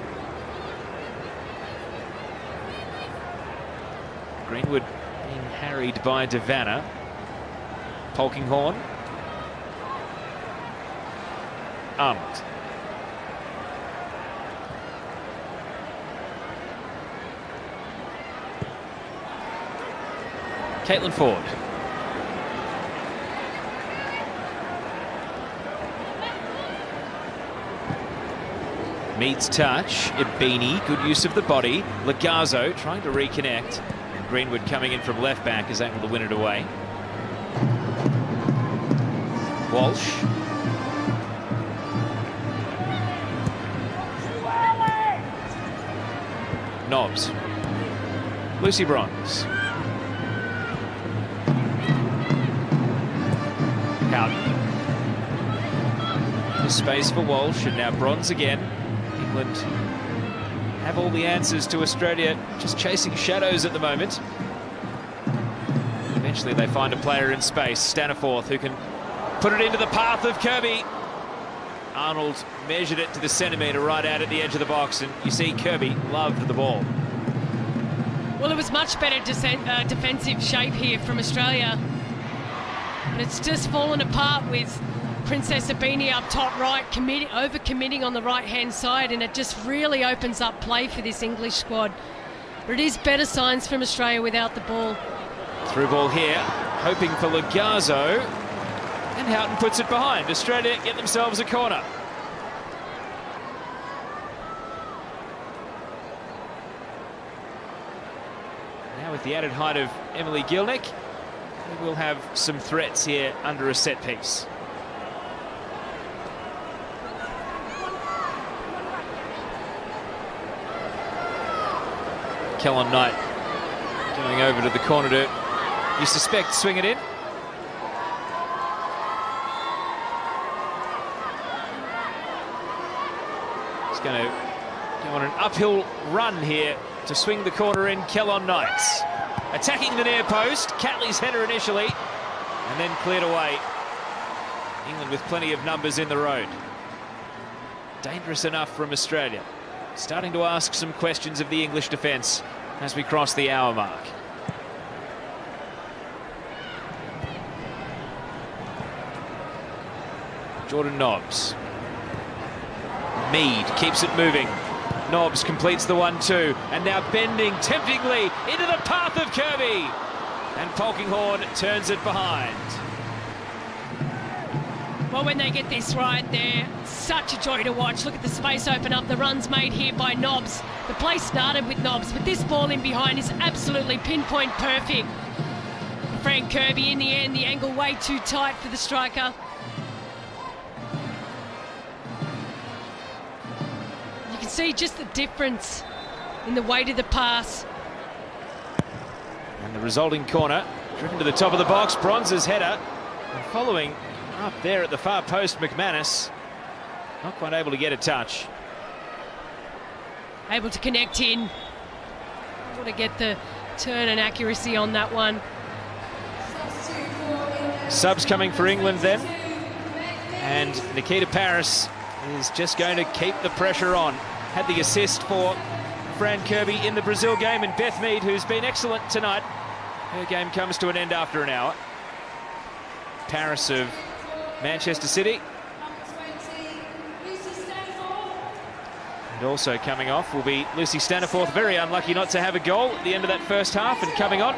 Greenwood being Parried by Devanna. Polkinghorne. Arnold. Caitlin Ford. Meets touch. Ibini, good use of the body. Lagazzo trying to reconnect. Greenwood coming in from left back is able to win it away. Walsh. Nobbs. Lucy Bronze. Houghton. There's space for Walsh, and now Bronze again. England have all the answers to Australia, just chasing shadows at the moment. Eventually they find a player in space, Staniforth, who can put it into the path of Kirby. Arnold measured it to the centimetre right out at the edge of the box, and you see Kirby loved the ball. Well, it was much better defensive shape here from Australia. And it's just fallen apart with Princess Ibini up top right, over-committing on the right-hand side, and it just really opens up play for this English squad. But it is better signs from Australia without the ball. Through ball here, hoping for Lagazzo, and Houghton puts it behind. Australia get themselves a corner. Now with the added height of Emily Gilnick, we will have some threats here under a set piece. Kellon Knight going over to the corner to, you suspect, swing it in. He's going to go on an uphill run here to swing the corner in. Kellon Knight attacking the near post. Catley's header initially, and then cleared away. England with plenty of numbers in the road. Dangerous enough from Australia. Starting to ask some questions of the English defence as we cross the hour mark. Jordan Nobbs. Mead keeps it moving. Nobbs completes the 1-2, and now bending temptingly into the path of Kirby. And Polkinghorne turns it behind. Well, when they get this right, they're such a joy to watch. Look at the space open up, the runs made here by Nobbs. The play started with Nobbs, but this ball in behind is absolutely pinpoint perfect. Frank Kirby in the end, the angle way too tight for the striker. You can see just the difference in the weight of the pass. And the resulting corner, driven to the top of the box, Bronze's header. And following up there at the far post, McManus, not quite able to get a touch. Able to connect in. Able to get the turn and accuracy on that one. Subs coming for England then. And Nikita Paris is just going to keep the pressure on. Had the assist for Fran Kirby in the Brazil game, and Beth Mead, who's been excellent tonight. Her game comes to an end after an hour. Paris of Manchester City. And also coming off will be Lucy Staniforth, very unlucky not to have a goal at the end of that first half. And coming on,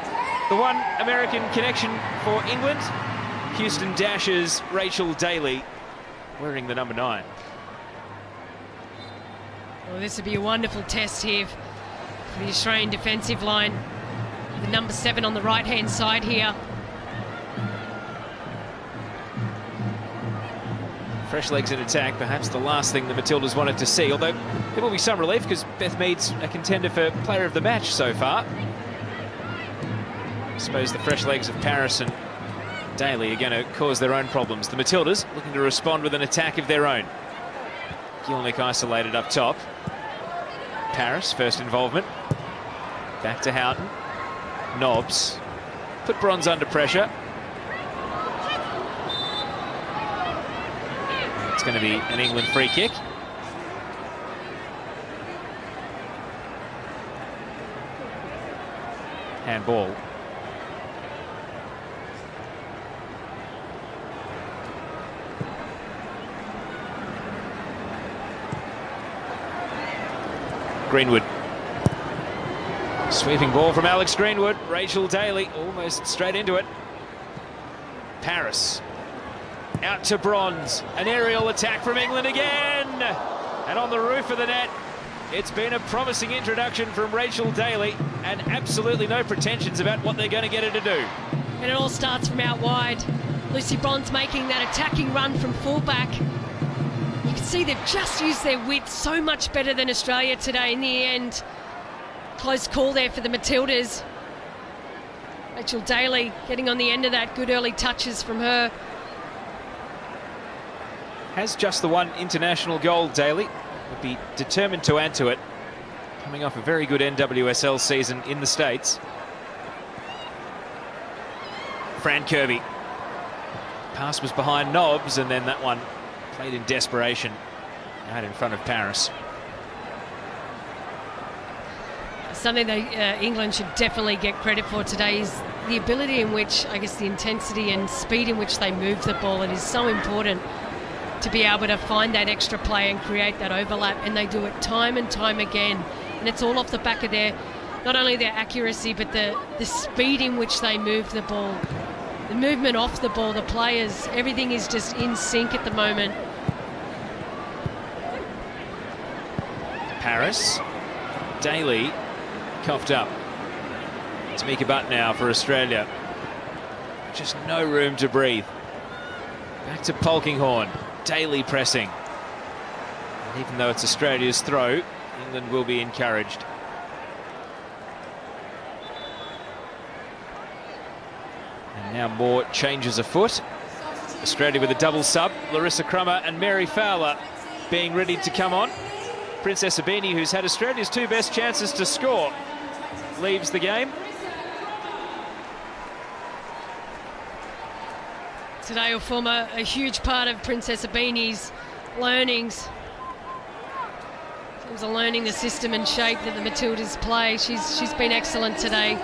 the one American connection for England, Houston Dash's Rachel Daly, wearing the number 9. Well, this would be a wonderful test here for the Australian defensive line. The number 7 on the right-hand side here. Fresh legs in attack, perhaps the last thing the Matildas wanted to see, although there will be some relief because Beth Mead's a contender for player of the match so far. I suppose the fresh legs of Paris and Daly are going to cause their own problems. The Matildas looking to respond with an attack of their own. Gilnick isolated up top. Paris, first involvement. Back to Houghton. Nobbs. Put Bronze under pressure. It's going to be an England free kick. Handball. Greenwood. Sweeping ball from Alex Greenwood. Rachel Daly almost straight into it. Paris. Out to Bronze. An aerial attack from England again. And on the roof of the net. It's been a promising introduction from Rachel Daly, and absolutely no pretensions about what they're going to get her to do. And it all starts from out wide. Lucy Bronze making that attacking run from fullback. You can see they've just used their width so much better than Australia today in the end. Close call there for the Matildas. Rachel Daly getting on the end of that. Good early touches from her. Has just the one international goal, Daly. Would be determined to add to it. Coming off a very good NWSL season in the States. Fran Kirby. Pass was behind Nobbs, and then that one played in desperation out in front of Paris. Something that England should definitely get credit for today is the ability in which, I guess, the intensity and speed in which they move the ball. It is so important to be able to find that extra play and create that overlap, and they do it time and time again. And it's all off the back of their, not only their accuracy, but the speed in which they move the ball. The movement off the ball, the players, everything is just in sync at the moment. Paris. Daly coughed up. Tamika Butt now for Australia. Just no room to breathe. Back to Polkinghorne. Daly pressing. And even though it's Australia's throw, England will be encouraged. And now more changes afoot. Australia with a double sub. Larissa Crummer and Mary Fowler being ready to come on. Princess Abini, who's had Australia's two best chances to score, leaves the game. Today will form a huge part of Princess Abini's learnings. In terms of learning the system and shape that the Matildas play. She's been excellent today.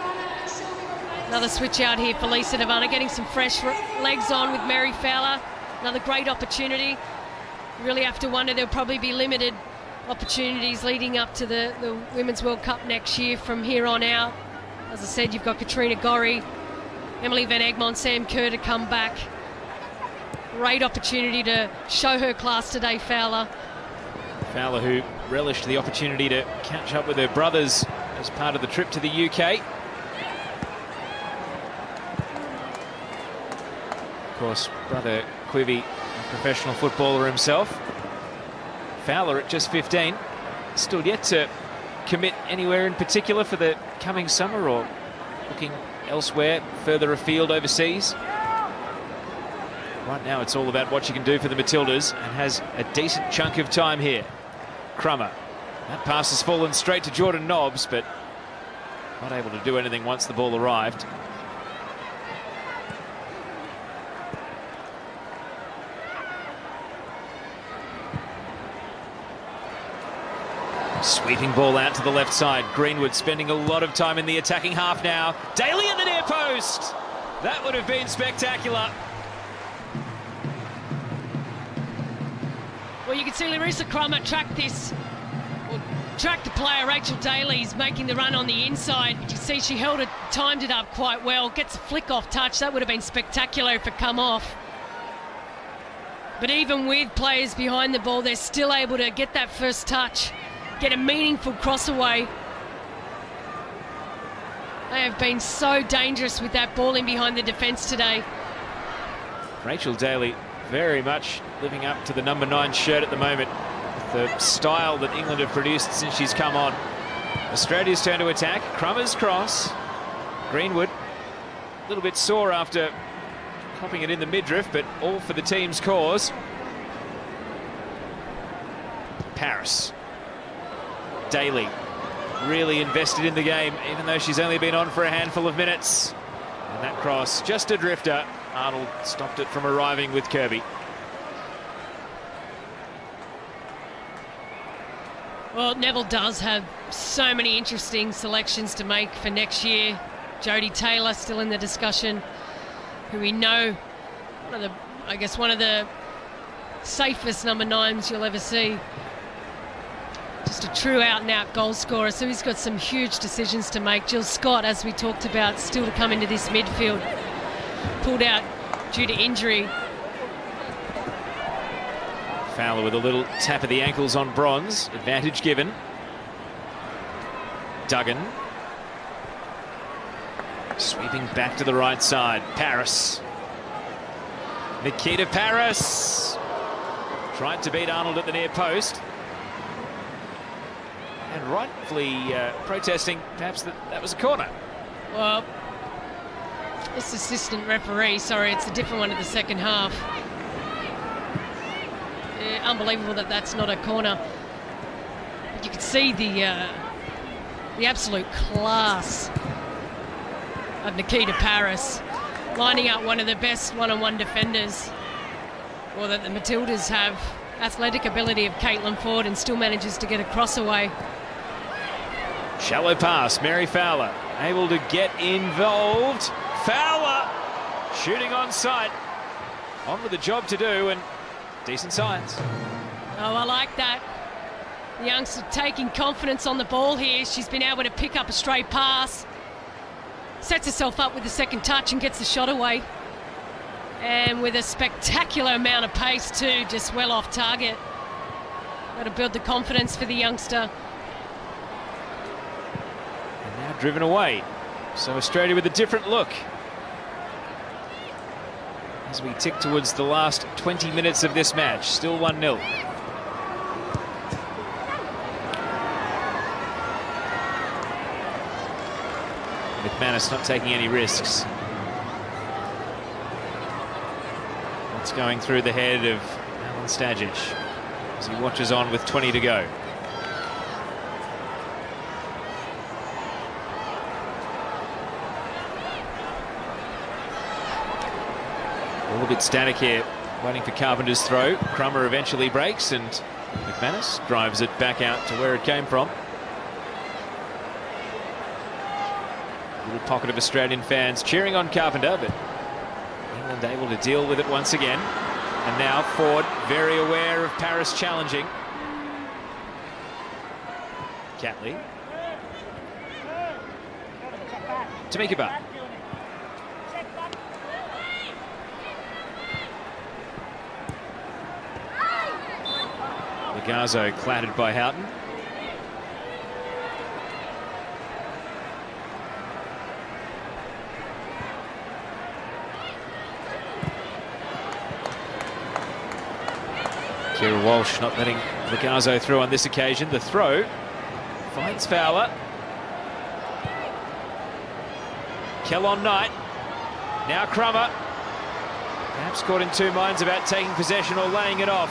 Another switch out here for Lisa Devana, getting some fresh legs on with Mary Fowler. Another great opportunity. You really have to wonder, there'll probably be limited opportunities leading up to the Women's World Cup next year from here on out. As I said, you've got Katrina Gorry, Emily Van Egmond, Sam Kerr to come back. Great opportunity to show her class today, Fowler. Fowler, who relished the opportunity to catch up with her brothers as part of the trip to the UK. Of course, brother Quivy, a professional footballer himself. Fowler at just 15, still yet to commit anywhere in particular for the coming summer, or looking elsewhere, further afield overseas. Right now it's all about what she can do for the Matildas, and has a decent chunk of time here. Crummer. That pass has fallen straight to Jordan Nobbs, but not able to do anything once the ball arrived. Sweeping ball out to the left side. Greenwood spending a lot of time in the attacking half now. Daly at the near post. That would have been spectacular. Well, you can see Larissa Crummer track this, or track the player. Rachel Daly's making the run on the inside. You can see she held it, timed it up quite well. Gets a flick off touch. That would have been spectacular if it come off. But even with players behind the ball, they're still able to get that first touch, get a meaningful cross away. They have been so dangerous with that ball in behind the defence today. Rachel Daly very much living up to the number 9 shirt at the moment, with the style that England have produced since she's come on. Australia's turn to attack. Crummer's cross. Greenwood a little bit sore after copping it in the midriff, but all for the team's cause. Paris. Daly really invested in the game, even though she's only been on for a handful of minutes. And that cross, just a drifter. Arnold stopped it from arriving with Kirby. Well, Neville does have so many interesting selections to make for next year. Jodie Taylor still in the discussion, who we know one of the safest number 9s you'll ever see. just a true out-and-out goal scorer, so he's got some huge decisions to make. Jill Scott, as we talked about, still to come into this midfield. Pulled out due to injury. Fowler with a little tap of the ankles on Bronze. Advantage given. Duggan. Sweeping back to the right side. Paris. Nikita Paris. Tried to beat Arnold at the near post. And rightfully protesting perhaps that was a corner. Well, this assistant referee, sorry, it's a different one in the second half. Yeah, unbelievable that that's not a corner. But you could see the absolute class of Nikita Paris, lining up one of the best one-on-one defenders, or that the Matildas have. Athletic ability of Caitlin Ford, and still manages to get a cross away. Shallow pass, Mary Fowler able to get involved. Fowler shooting on sight. On with the job to do, and decent signs. Oh, I like that. The youngster taking confidence on the ball here. She's been able to pick up a straight pass. Sets herself up with the second touch and gets the shot away. And with a spectacular amount of pace too, just well off target. Got to build the confidence for the youngster. And now driven away. So Australia with a different look. As we tick towards the last 20 minutes of this match, still 1-0. McManus not taking any risks. What's going through the head of Alan Stajic as he watches on with 20 to go. All a bit static here, waiting for Carpenter's throw. Crummer eventually breaks and McManus drives it back out to where it came from. Little pocket of Australian fans cheering on Carpenter, but England able to deal with it once again. And now Ford very aware of Paris challenging. Catley. Tamika Butt. Legazo clattered by Houghton. Kira Walsh not letting Legazo through on this occasion. The throw finds Fowler. Kellon Knight. Now Crummer. Perhaps caught in two minds about taking possession or laying it off.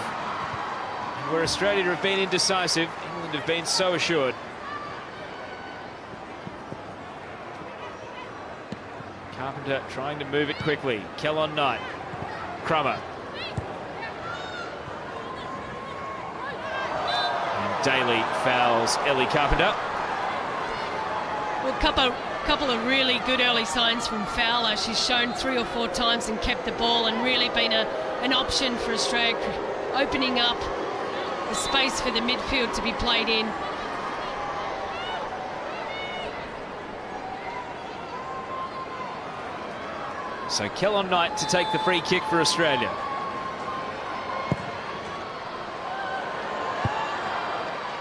And where Australia have been indecisive, England have been so assured. Carpenter trying to move it quickly. Kellon Knight. Crummer. Daly fouls Ellie Carpenter. Well, a couple of really good early signs from Fowler. She's shown 3 or 4 times and kept the ball, and really been an option for Australia, opening up the space for the midfield to be played in. So Kellon Knight to take the free kick for Australia.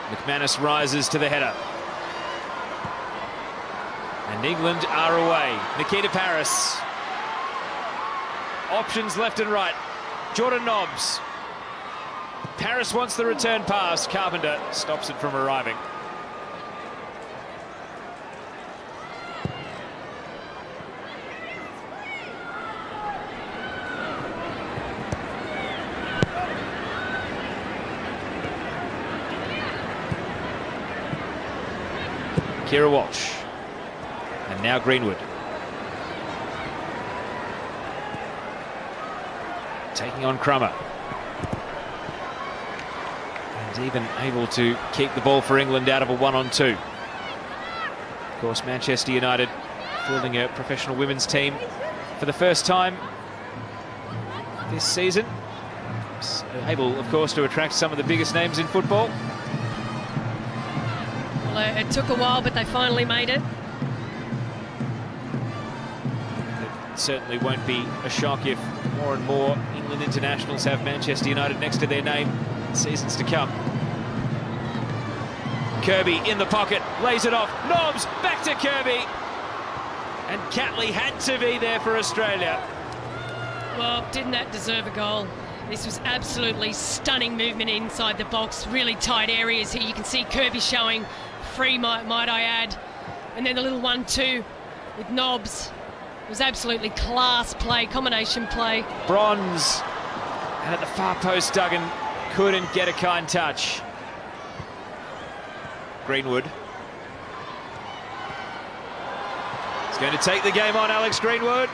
McManus rises to the header. And England are away. Nikita Paris. Options left and right. Jordan Nobbs. Paris wants the return pass. Carpenter stops it from arriving. Kira Walsh. And now Greenwood. Taking on Crummer. And even able to keep the ball for England out of a 1-on-2. Of course, Manchester United fielding a professional women's team for the first time this season. So able, of course, to attract some of the biggest names in football. Well, it took a while, but they finally made it. It certainly won't be a shock if more and more England internationals have Manchester United next to their name in seasons to come. Kirby in the pocket, lays it off. Nobbs, back to Kirby. And Catley had to be there for Australia. Well, didn't that deserve a goal? This was absolutely stunning movement inside the box. Really tight areas here. You can see Kirby showing free, might I add. And then the little 1-2 with Nobbs. It was absolutely class play, combination play. Bronze. And at the far post, Duggan couldn't get a kind touch. Greenwood. He's going to take the game on, Alex Greenwood.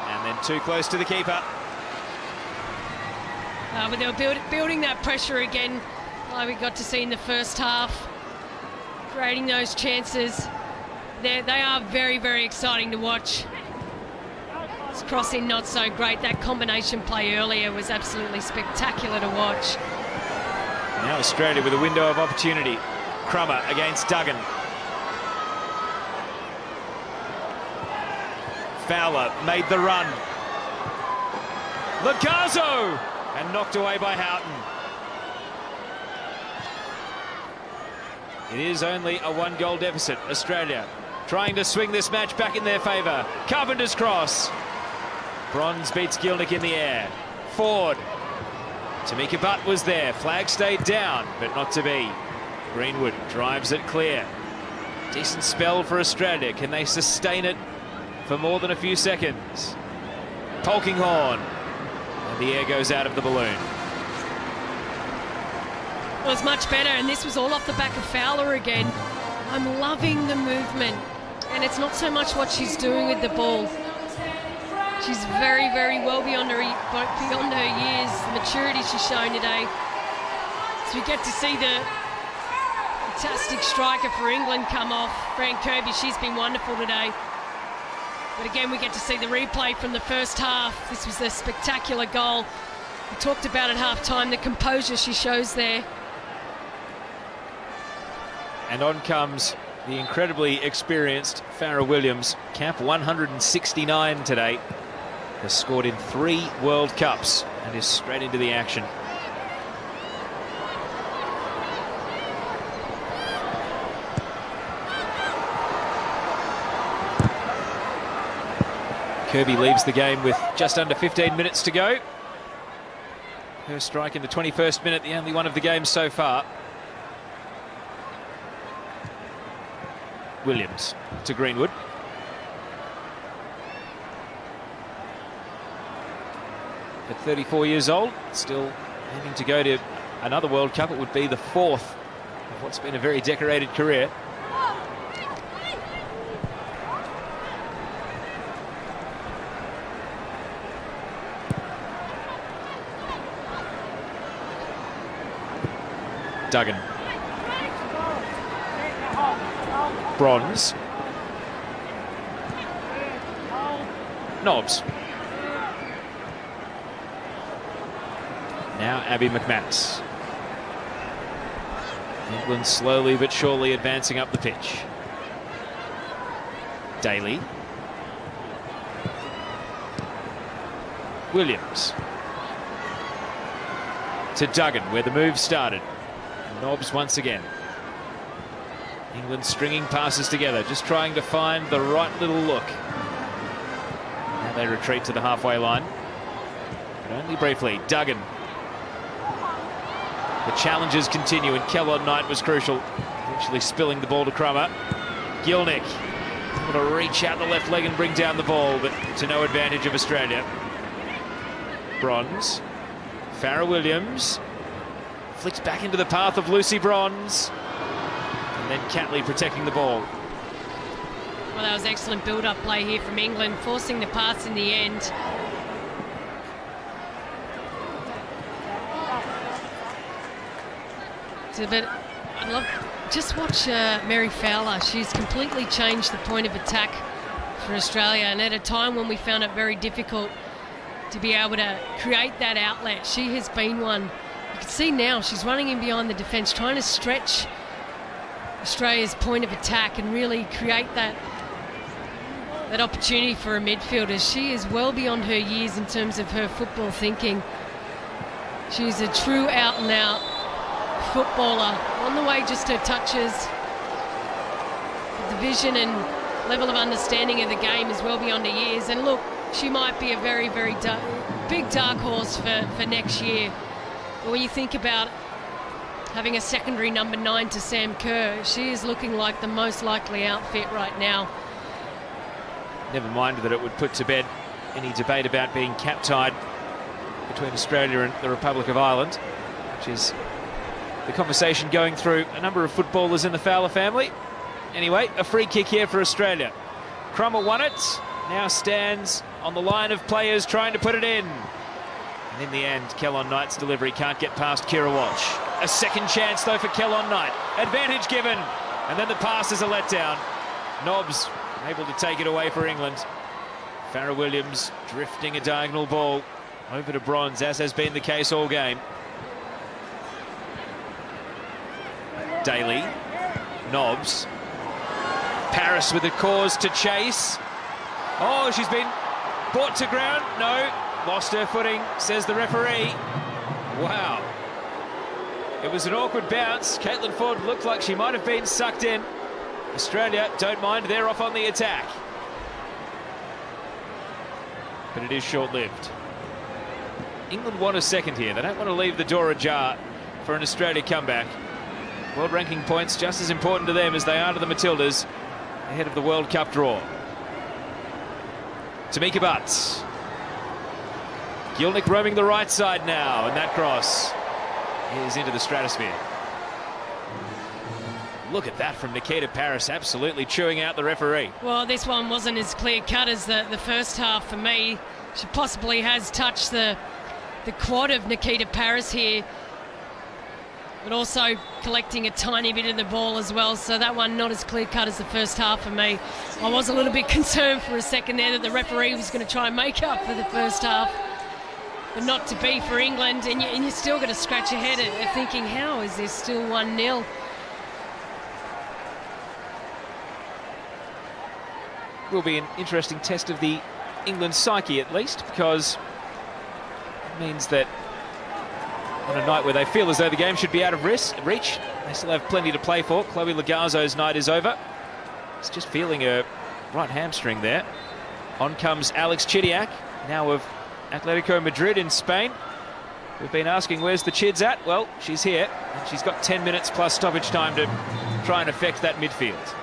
And then too close to the keeper. But they were building that pressure again, like we got to see in the first half. Creating those chances. They are very, very exciting to watch. It's crossing not so great. That combination play earlier was absolutely spectacular to watch. Now Australia with a window of opportunity. Crummer against Duggan. Fowler made the run. Lagazo! And knocked away by Houghton. It is only a 1-goal deficit. Australia trying to swing this match back in their favour. Carpenter's cross. Bronze beats Gilnick in the air. Ford. Tamika Butt was there. Flag stayed down, but not to be. Greenwood drives it clear. Decent spell for Australia. Can they sustain it for more than a few seconds? Polkinghorne. And the air goes out of the balloon. Well, it's much better, and this was all off the back of Fowler again. I'm loving the movement, and it's not so much what she's doing with the ball. She's very, very well beyond her years, the maturity she's shown today. So we get to see the fantastic striker for England come off. Fran Kirby, she's been wonderful today. But again, we get to see the replay from the first half. This was a spectacular goal. We talked about at half-time the composure she shows there. And on comes the incredibly experienced Farrah Williams. Camp 169 today. Has scored in 3 World Cups and is straight into the action. Kirby leaves the game with just under 15 minutes to go. Her strike in the 21st minute, the only one of the game so far. Williams to Greenwood. At 34 years old, still aiming to go to another World Cup. It would be the 4th of what's been a very decorated career. Duggan. Bronze. Nobbs. Now Abby McManus. England slowly but surely advancing up the pitch. Daly. Williams. To Duggan, where the move started. Nobbs once again. England stringing passes together, just trying to find the right little look. Now they retreat to the halfway line, but only briefly. Duggan. The challenges continue, and Kellon Knight was crucial, eventually spilling the ball to Crummer. Gilnick able to reach out the left leg and bring down the ball, but to no advantage of Australia. Bronze. Farrah Williams. Flicks back into the path of Lucy Bronze. And then Catley protecting the ball. Well, that was excellent build-up play here from England, forcing the pass in the end. But I'd love just watch Mary Fowler. She's completely changed the point of attack for Australia, and at a time when we found it very difficult to be able to create that outlet, she has been one. You can see now she's running in behind the defence, trying to stretch Australia's point of attack and really create that opportunity for a midfielder. She is well beyond her years in terms of her football thinking. She's a true out-and-out footballer. On the way, just her touches, the vision and level of understanding of the game is well beyond her years. And look, she might be a very, very big dark horse for next year. But when you think about having a secondary number 9 to Sam Kerr, she is looking like the most likely outfit right now. Never mind that it would put to bed any debate about being cap-tied between Australia and the Republic of Ireland, which is the conversation going through a number of footballers in the Fowler family. Anyway, a free kick here for Australia. Crummer won it, now stands on the line of players trying to put it in. And in the end, Kellon Knight's delivery can't get past Kira Walsh. A second chance, though, for Kellon Knight. Advantage given, and then the pass is a letdown. Nobbs able to take it away for England. Farrah Williams drifting a diagonal ball over to Bronze, as has been the case all game. Daly, Nobbs. Paris with a cause to chase. Oh, she's been brought to ground. No, lost her footing, says the referee. Wow. It was an awkward bounce. Caitlin Ford looked like she might have been sucked in. Australia don't mind, they're off on the attack. But it is short-lived. England want a second here. They don't want to leave the door ajar for an Australia comeback. World ranking points just as important to them as they are to the Matildas ahead of the World Cup draw. Tamika Butts. Gilnick roaming the right side now, and that cross is into the stratosphere. Look at that from Nikita Paris, absolutely chewing out the referee. Well, this one wasn't as clear-cut as the first half for me. She possibly has touched the quad of Nikita Paris here, but also collecting a tiny bit of the ball as well. So that one not as clear-cut as the first half for me. I was a little bit concerned for a second there that the referee was going to try and make up for the first half, but not to be for England. And you're still going to scratch your head at thinking, how is this still 1-0? Will be an interesting test of the England psyche, at least, because it means that on a night where they feel as though the game should be out of reach, they still have plenty to play for. Chloe Logarzo's night is over. It's just feeling a right hamstring there. On comes Alex Chidiac, now of Atletico Madrid in Spain. We've been asking where's the Chids at? Well, she's here, and she's got 10 minutes plus stoppage time to try and affect that midfield.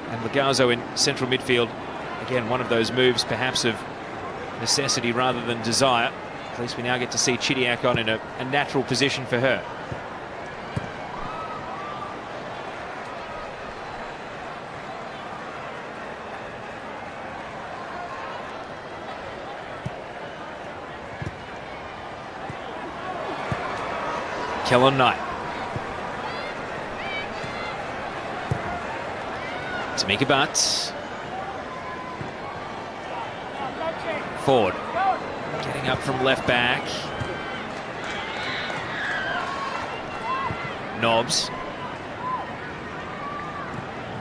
And Logarzo in central midfield, again, one of those moves perhaps of necessity rather than desire. At least we now get to see Chidiac on in a natural position for her. Kellon Knight. Tamika Butts. Ford getting up from left back. Nobbs.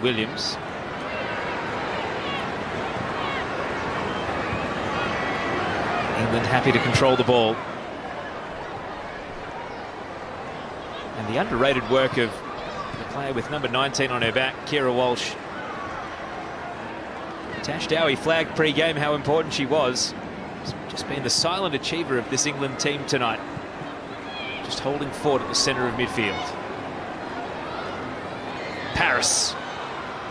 Williams. England happy to control the ball. And the underrated work of the player with number 19 on her back, Kira Walsh. Tash Dowie flagged pre-game how important she was. She's just been the silent achiever of this England team tonight. Just holding fort at the centre of midfield. Paris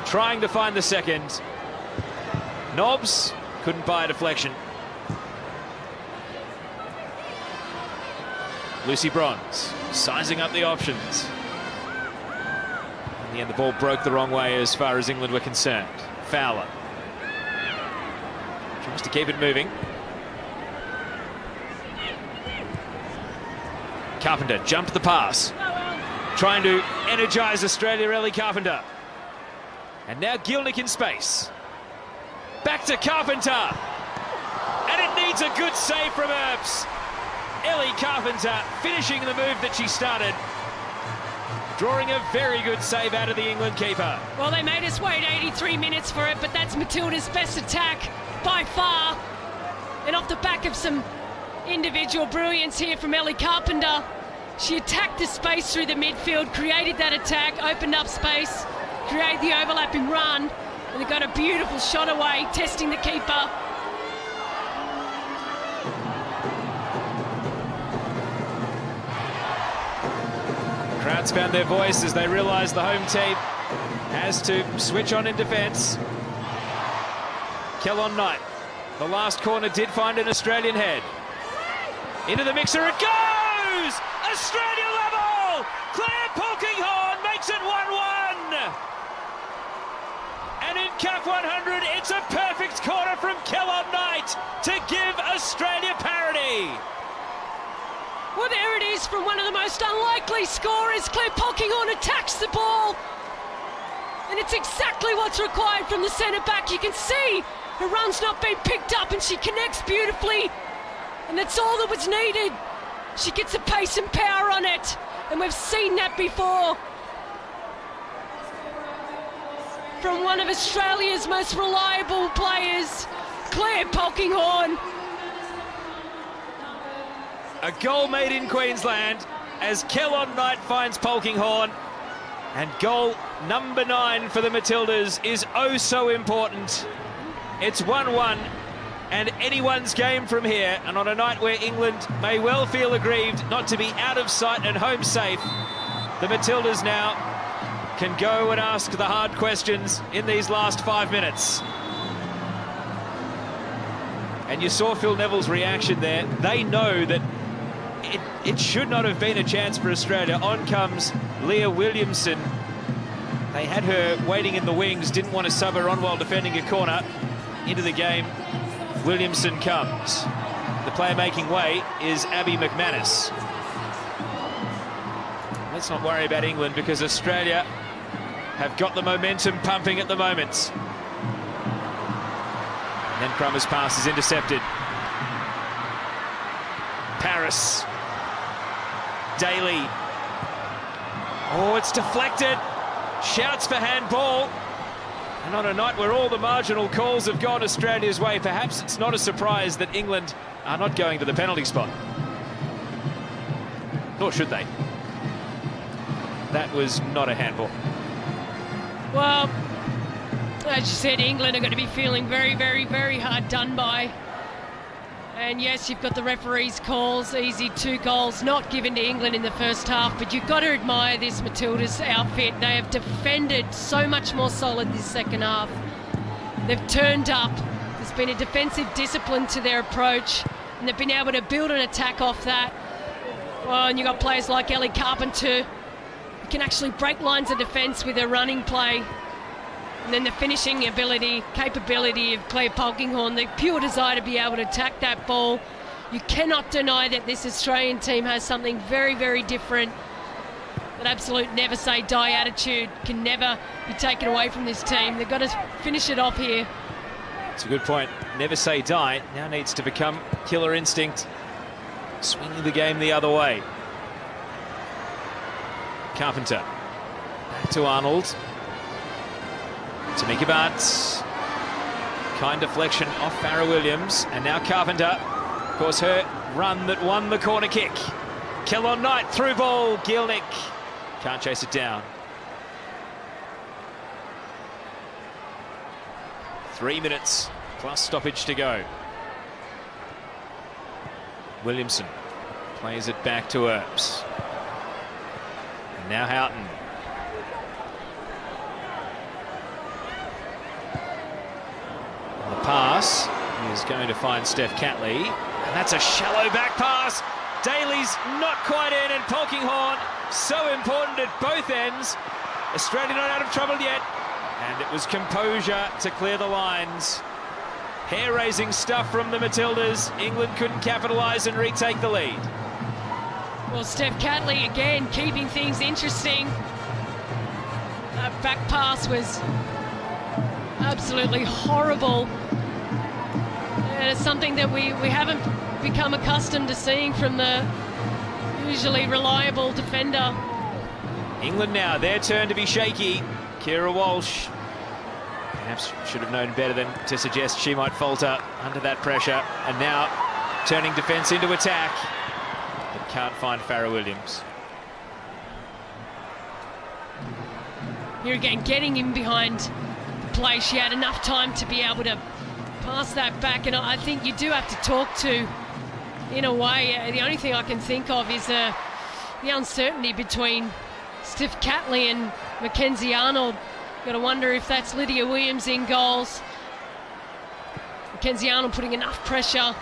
trying to find the second. Nobbs couldn't buy a deflection. Lucy Bronze sizing up the options. In the end, the ball broke the wrong way as far as England were concerned. Fowler tries to keep it moving. Carpenter jumped the pass, trying to energise Australia. Ellie Carpenter, and now Gilnick in space. Back to Carpenter, and it needs a good save from Earps. Ellie Carpenter finishing the move that she started, drawing a very good save out of the England keeper. Well, they made us wait 83 minutes for it, but that's Matilda's best attack by far. And off the back of some individual brilliance here from Ellie Carpenter, she attacked the space through the midfield, created that attack, opened up space, created the overlapping run, and they got a beautiful shot away, testing the keeper. Crowds found their voice as they realised the home team has to switch on in defence. Kellon Knight, the last corner did find an Australian head. Into the mixer it goes! Australia level! Claire Polkinghorne makes it 1-1! And in CAF 100, it's a perfect corner from Kellon Knight to give Australia parity. Well, there it is from one of the most unlikely scorers. Claire Polkinghorne attacks the ball. And it's exactly what's required from the centre-back. You can see her run's not being picked up and she connects beautifully. And that's all that was needed. She gets the pace and power on it. And we've seen that before. From one of Australia's most reliable players, Claire Polkinghorne. A goal made in Queensland as Kellon Knight finds Polkinghorne. And goal number 9 for the Matildas is oh so important. It's 1-1 and anyone's game from here. And on a night where England may well feel aggrieved not to be out of sight and home safe, the Matildas now can go and ask the hard questions in these last 5 minutes. And you saw Phil Neville's reaction there. They know that it should not have been a chance for Australia. On comes Leah Williamson. They had her waiting in the wings, didn't want to sub her on while defending a corner. Into the game, Williamson comes. The player making way is Abby McManus. Let's not worry about England because Australia have got the momentum pumping at the moment. And then Crummer's pass is intercepted. Paris. Daly. Oh, it's deflected. Shouts for handball. And on a night where all the marginal calls have gone Australia's way, perhaps it's not a surprise that England are not going to the penalty spot. Nor should they. That was not a handball. Well, as you said, England are going to be feeling very, very, very hard done by. And yes, you've got the referee's calls, easy 2 goals not given to England in the first half, but you've got to admire this Matilda's outfit. They have defended so much more solid this second half. They've turned up. There's been a defensive discipline to their approach, and they've been able to build an attack off that. Well, and you've got players like Ellie Carpenter who can actually break lines of defence with their running play. And then the finishing ability, capability of Claire Polkinghorne, the pure desire to be able to attack that ball. You cannot deny that this Australian team has something very, very different. That absolute never say die attitude can never be taken away from this team. They've got to finish it off here. It's a good point. Never say die now needs to become killer instinct. Swinging the game the other way. Carpenter. Back to Arnold. Tamika Bartz, kind deflection off Farrah Williams, and now Carpenter, of course her run that won the corner kick. Kellon Knight through ball, Gielnik can't chase it down. 3 minutes plus stoppage to go. Williamson plays it back to Earps. And now Houghton. The pass is going to find Steph Catley, and that's a shallow back pass. Daly's not quite in, and Polkinghorne so important at both ends. Australia not out of trouble yet, and it was composure to clear the lines. Hair-raising stuff from the Matildas. England couldn't capitalise and retake the lead. Well, Steph Catley again keeping things interesting. That back pass was absolutely horrible. And it's something that we haven't become accustomed to seeing from the usually reliable defender. England now, their turn to be shaky. Kira Walsh perhaps should have known better than to suggest she might falter under that pressure. And now turning defence into attack, but can't find Farrah Williams. Here again, getting in behind the play. She had enough time to be able to pass that back, and I think you do have to talk to, in a way, the only thing I can think of is the uncertainty between Steph Catley and Mackenzie Arnold. Got to wonder if that's Lydia Williams in goals. Mackenzie Arnold putting enough pressure.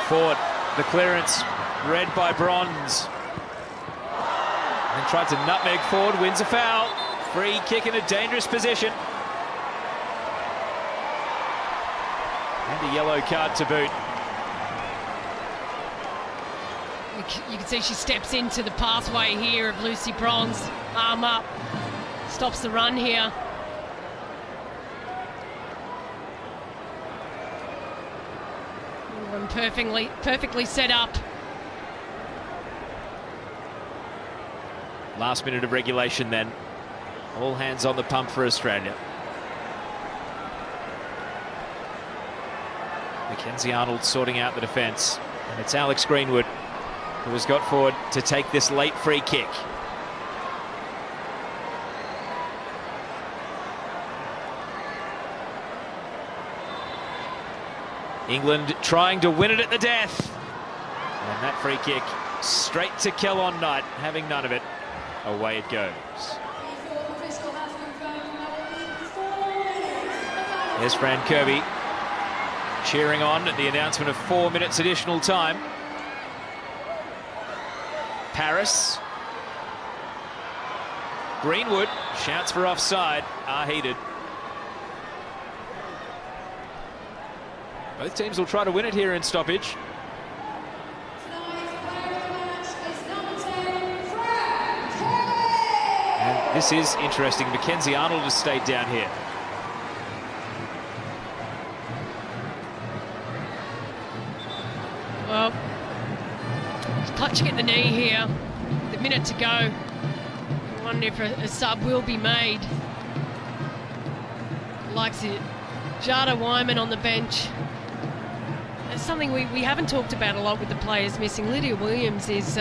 Ford, the clearance, read by Bronze. And tried to nutmeg Ford, wins a foul. Free kick in a dangerous position. And a yellow card to boot. You can see she steps into the pathway here of Lucy Bronze. Arm up, stops the run here. And perfectly set up. Last minute of regulation then. All hands on the pump for Australia. Mackenzie Arnold sorting out the defence. And it's Alex Greenwood who has got forward to take this late free kick. England trying to win it at the death. And that free kick straight to Kellon Knight, having none of it. Away it goes. There's Fran Kirby cheering on at the announcement of 4 minutes additional time. Paris. Greenwood shouts for offside, are heeded. Both teams will try to win it here in stoppage. And this is interesting. Mackenzie Arnold has stayed down here. Well, he's clutching at the knee here. With a minute to go. I wonder if a sub will be made. Likes it. Jada Wyman on the bench. It's something we haven't talked about a lot with the players missing. Lydia Williams is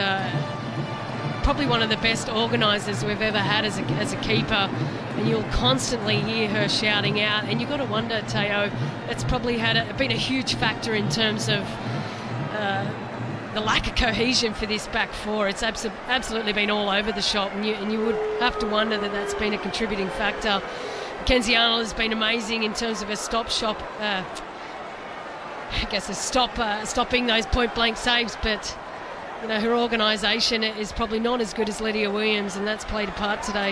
probably one of the best organisers we've ever had as a keeper, and you'll constantly hear her shouting out. And you've got to wonder, Teo, it's probably been a huge factor in terms of the lack of cohesion for this back four. It's absolutely been all over the shop, and you would have to wonder that that's been a contributing factor. Mackenzie Arnold has been amazing in terms of a stopping those point-blank saves, but you know, her organisation is probably not as good as Lydia Williams, and that's played a part today.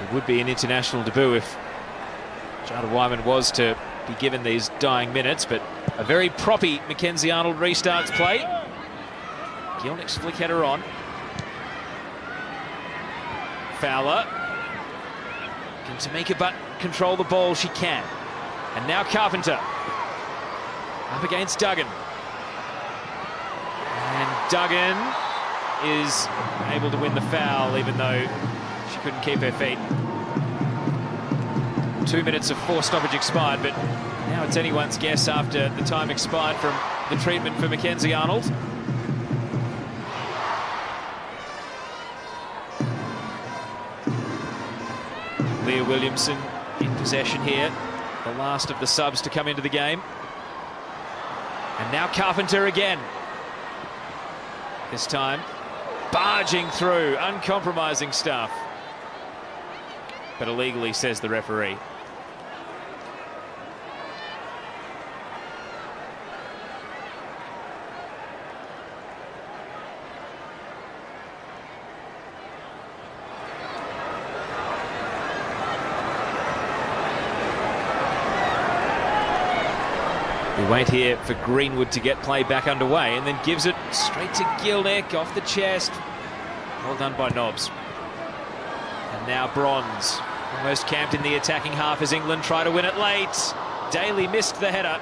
It would be an international debut if Jada Wyman was to be given these dying minutes, but a very proppy Mackenzie Arnold restarts play. Gielnik's flick header on. Fowler. Can Tamika Butt control the ball? She can. And now Carpenter. Up against Duggan. And Duggan is able to win the foul, even though she couldn't keep her feet. 2 minutes of forced stoppage expired, but now it's anyone's guess after the time expired from the treatment for Mackenzie Arnold. Leah Williamson in possession here, the last of the subs to come into the game. And now Carpenter again. This time barging through, uncompromising stuff. But illegally, says the referee. We wait here for Greenwood to get play back underway, and then gives it straight to Gielnik off the chest. Well done by Nobbs. And now Bronze, almost camped in the attacking half as England try to win it late. Daly missed the header.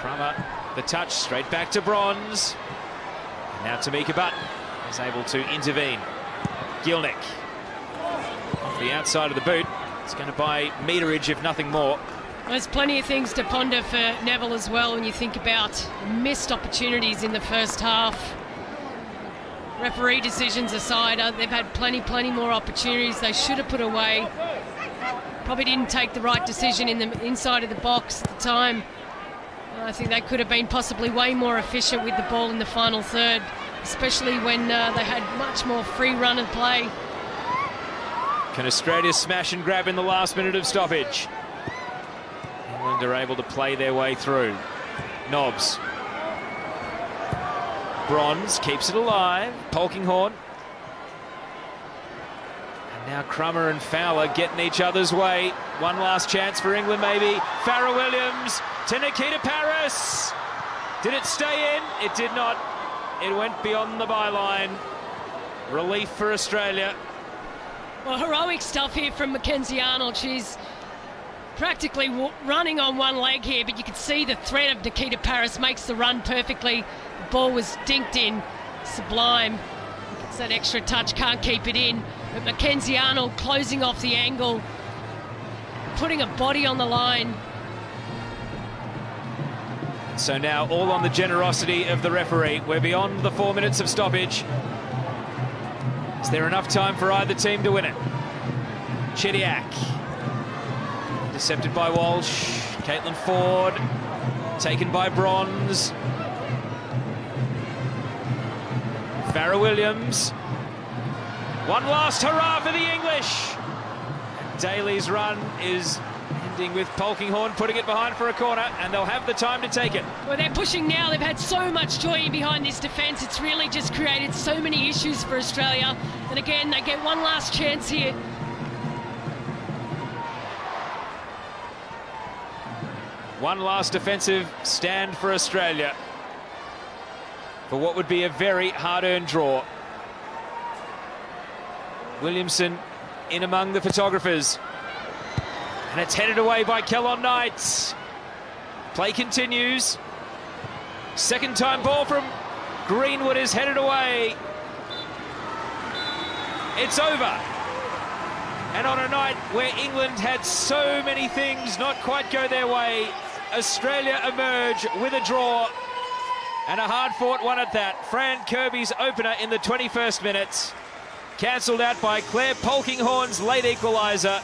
Crummer, the touch, straight back to Bronze. And now Tamika Butt is able to intervene. Gilnick, off the outside of the boot. It's going to buy meterage, if nothing more. There's plenty of things to ponder for Neville as well when you think about missed opportunities in the first half. Referee decisions aside, they've had plenty more opportunities they should have put away. Probably didn't take the right decision in the inside of the box at the time. I think they could have been possibly way more efficient with the ball in the final third, especially when they had much more free run and play. Can Australia smash and grab in the last minute of stoppage? England are able to play their way through. Nobbs. Bronze keeps it alive. Polkinghorne. And now Crummer and Fowler getting each other's way. One last chance for England, maybe. Farrah Williams to Nikita Paris. Did it stay in? It did not. It went beyond the byline. Relief for Australia. Well, heroic stuff here from Mackenzie Arnold. She's practically running on one leg here, but you can see the threat of Nikita Paris makes the run perfectly. The ball was dinked in. Sublime. Gets that extra touch, can't keep it in. But Mackenzie Arnold closing off the angle, putting a body on the line. So now all on the generosity of the referee. We're beyond the 4 minutes of stoppage. Is there enough time for either team to win it? Chidiac. Intercepted by Walsh. Caitlin Ford. Taken by Bronze. Farrah Williams. One last hurrah for the English. And Daly's run is ending with Polkinghorne putting it behind for a corner, and they'll have the time to take it. Well, they're pushing now. They've had so much joy in behind this defence. It's really just created so many issues for Australia. And again, they get one last chance here. One last defensive stand for Australia for what would be a very hard-earned draw. Williamson in among the photographers. And it's headed away by Kellon Knight. Play continues. Second time ball from Greenwood is headed away. It's over. And on a night where England had so many things not quite go their way, Australia emerge with a draw, and a hard-fought one at that. Fran Kirby's opener in the 21st minute, cancelled out by Claire Polkinghorne's late equaliser.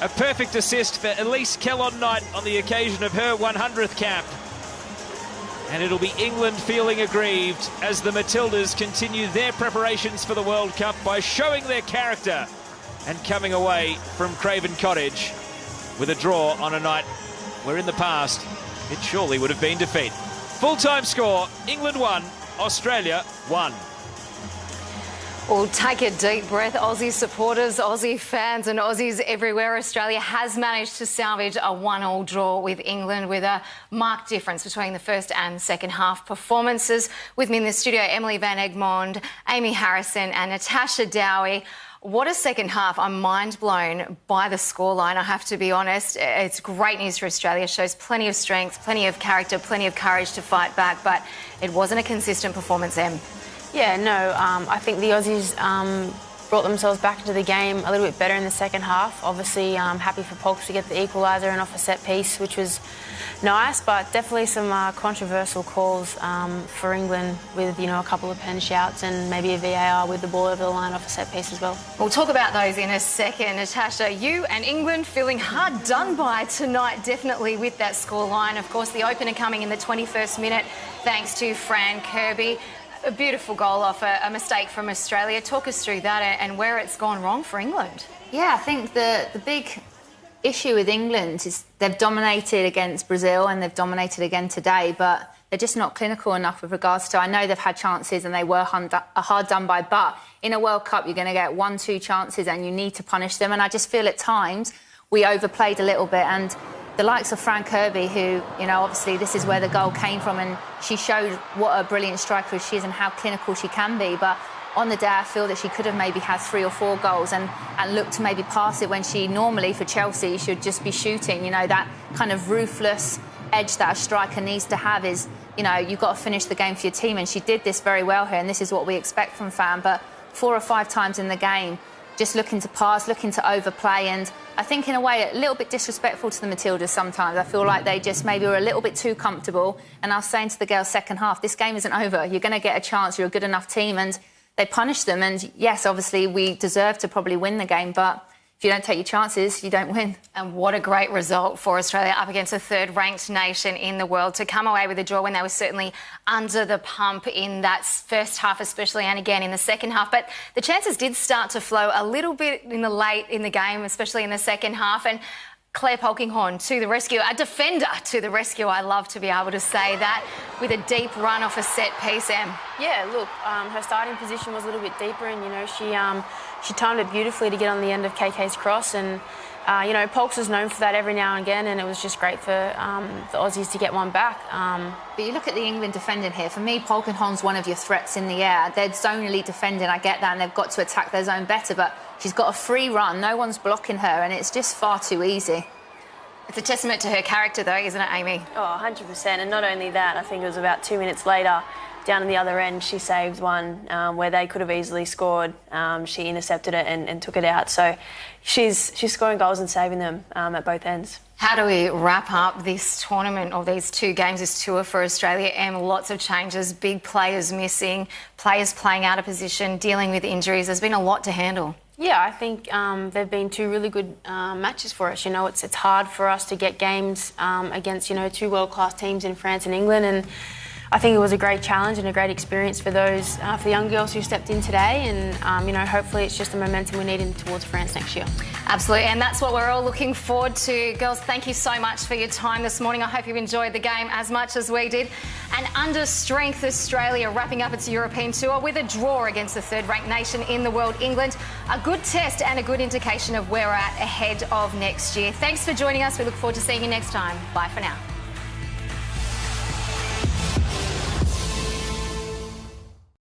A perfect assist for Elise Kellon Knight on the occasion of her 100th cap. And it'll be England feeling aggrieved as the Matildas continue their preparations for the World Cup by showing their character and coming away from Craven Cottage with a draw on a night where in the past it surely would have been defeat. Full-time score, England 1, Australia 1. Well, take a deep breath, Aussie supporters, Aussie fans and Aussies everywhere. Australia has managed to salvage a 1-1 draw with England with a marked difference between the first and second half performances. With me in the studio, Emily Van Egmond, Amy Harrison and Natasha Dowie. What a second half. I'm mind blown by the scoreline, I have to be honest. It's great news for Australia. Shows plenty of strength, plenty of character, plenty of courage to fight back, but it wasn't a consistent performance, Em. Yeah, no, I think the Aussies brought themselves back into the game a little bit better in the second half. Obviously, happy for Polks to get the equaliser and off a set piece, which was nice, but definitely some controversial calls for England with, you know, a couple of pen shouts and maybe a VAR with the ball over the line off a set piece as well. We'll talk about those in a second. Natasha, you and England feeling hard done by tonight, definitely with that scoreline. Of course, the opener coming in the 21st minute, thanks to Fran Kirby. A beautiful goal off a mistake from Australia. Talk us through that and where it's gone wrong for England. Yeah, I think the big issue with England is they've dominated against Brazil and they've dominated again today, but they're just not clinical enough with regards to... I know they've had chances and they were hard done by, but in a World Cup you're going to get 1-2 chances and you need to punish them. And I just feel at times we overplayed a little bit, and the likes of Fran Kirby, who, you know, obviously this is where the goal came from, and she showed what a brilliant striker she is and how clinical she can be. But on the day, I feel that she could have maybe had 3 or 4 goals and looked to maybe pass it when she normally, for Chelsea, should just be shooting. You know, that kind of ruthless edge that a striker needs to have is, you know, you've got to finish the game for your team, and she did this very well here, and this is what we expect from Fan. But 4 or 5 times in the game, just looking to pass, looking to overplay, and I think in a way a little bit disrespectful to the Matildas sometimes. I feel like they just maybe were a little bit too comfortable, and I was saying to the girls second half, this game isn't over. You're going to get a chance. You're a good enough team, and they punished them. And yes, obviously we deserve to probably win the game, but if you don't take your chances, you don't win. And what a great result for Australia up against a third-ranked nation in the world to come away with a draw when they were certainly under the pump in that first half especially, and again in the second half. But the chances did start to flow a little bit late in the game, especially in the second half. And Claire Polkinghorne to the rescue, a defender to the rescue. I love to be able to say that, with a deep run off a set piece, Em. Yeah, look, her starting position was a little bit deeper, and, you know, she timed it beautifully to get on the end of KK's cross, and, you know, Polks is known for that every now and again, and it was just great for the Aussies to get one back. But you look at the England defending here. For me, Polkinghorne's one of your threats in the air. They're zonally defending, I get that, and they've got to attack their zone better, but she's got a free run, no one's blocking her, and it's just far too easy. It's a testament to her character, though, isn't it, Amy? Oh, 100%. And not only that, I think it was about 2 minutes later, down at the other end, she saved one where they could have easily scored. She intercepted it and took it out. So she's scoring goals and saving them at both ends. How do we wrap up this tournament, or these 2 games, this tour for Australia? Lots of changes, big players missing, players playing out of position, dealing with injuries. There's been a lot to handle. Yeah, I think they've been 2 really good matches for us. You know, it's hard for us to get games against, you know, 2 world-class teams in France and England, and I think it was a great challenge and a great experience for those, for the young girls who stepped in today, and, you know, hopefully it's just the momentum we need in towards France next year. Absolutely, and that's what we're all looking forward to. Girls, thank you so much for your time this morning. I hope you enjoyed the game as much as we did. And under strength, Australia wrapping up its European tour with a draw against the third-ranked nation in the world, England. A good test and a good indication of where we're at ahead of next year. Thanks for joining us. We look forward to seeing you next time. Bye for now.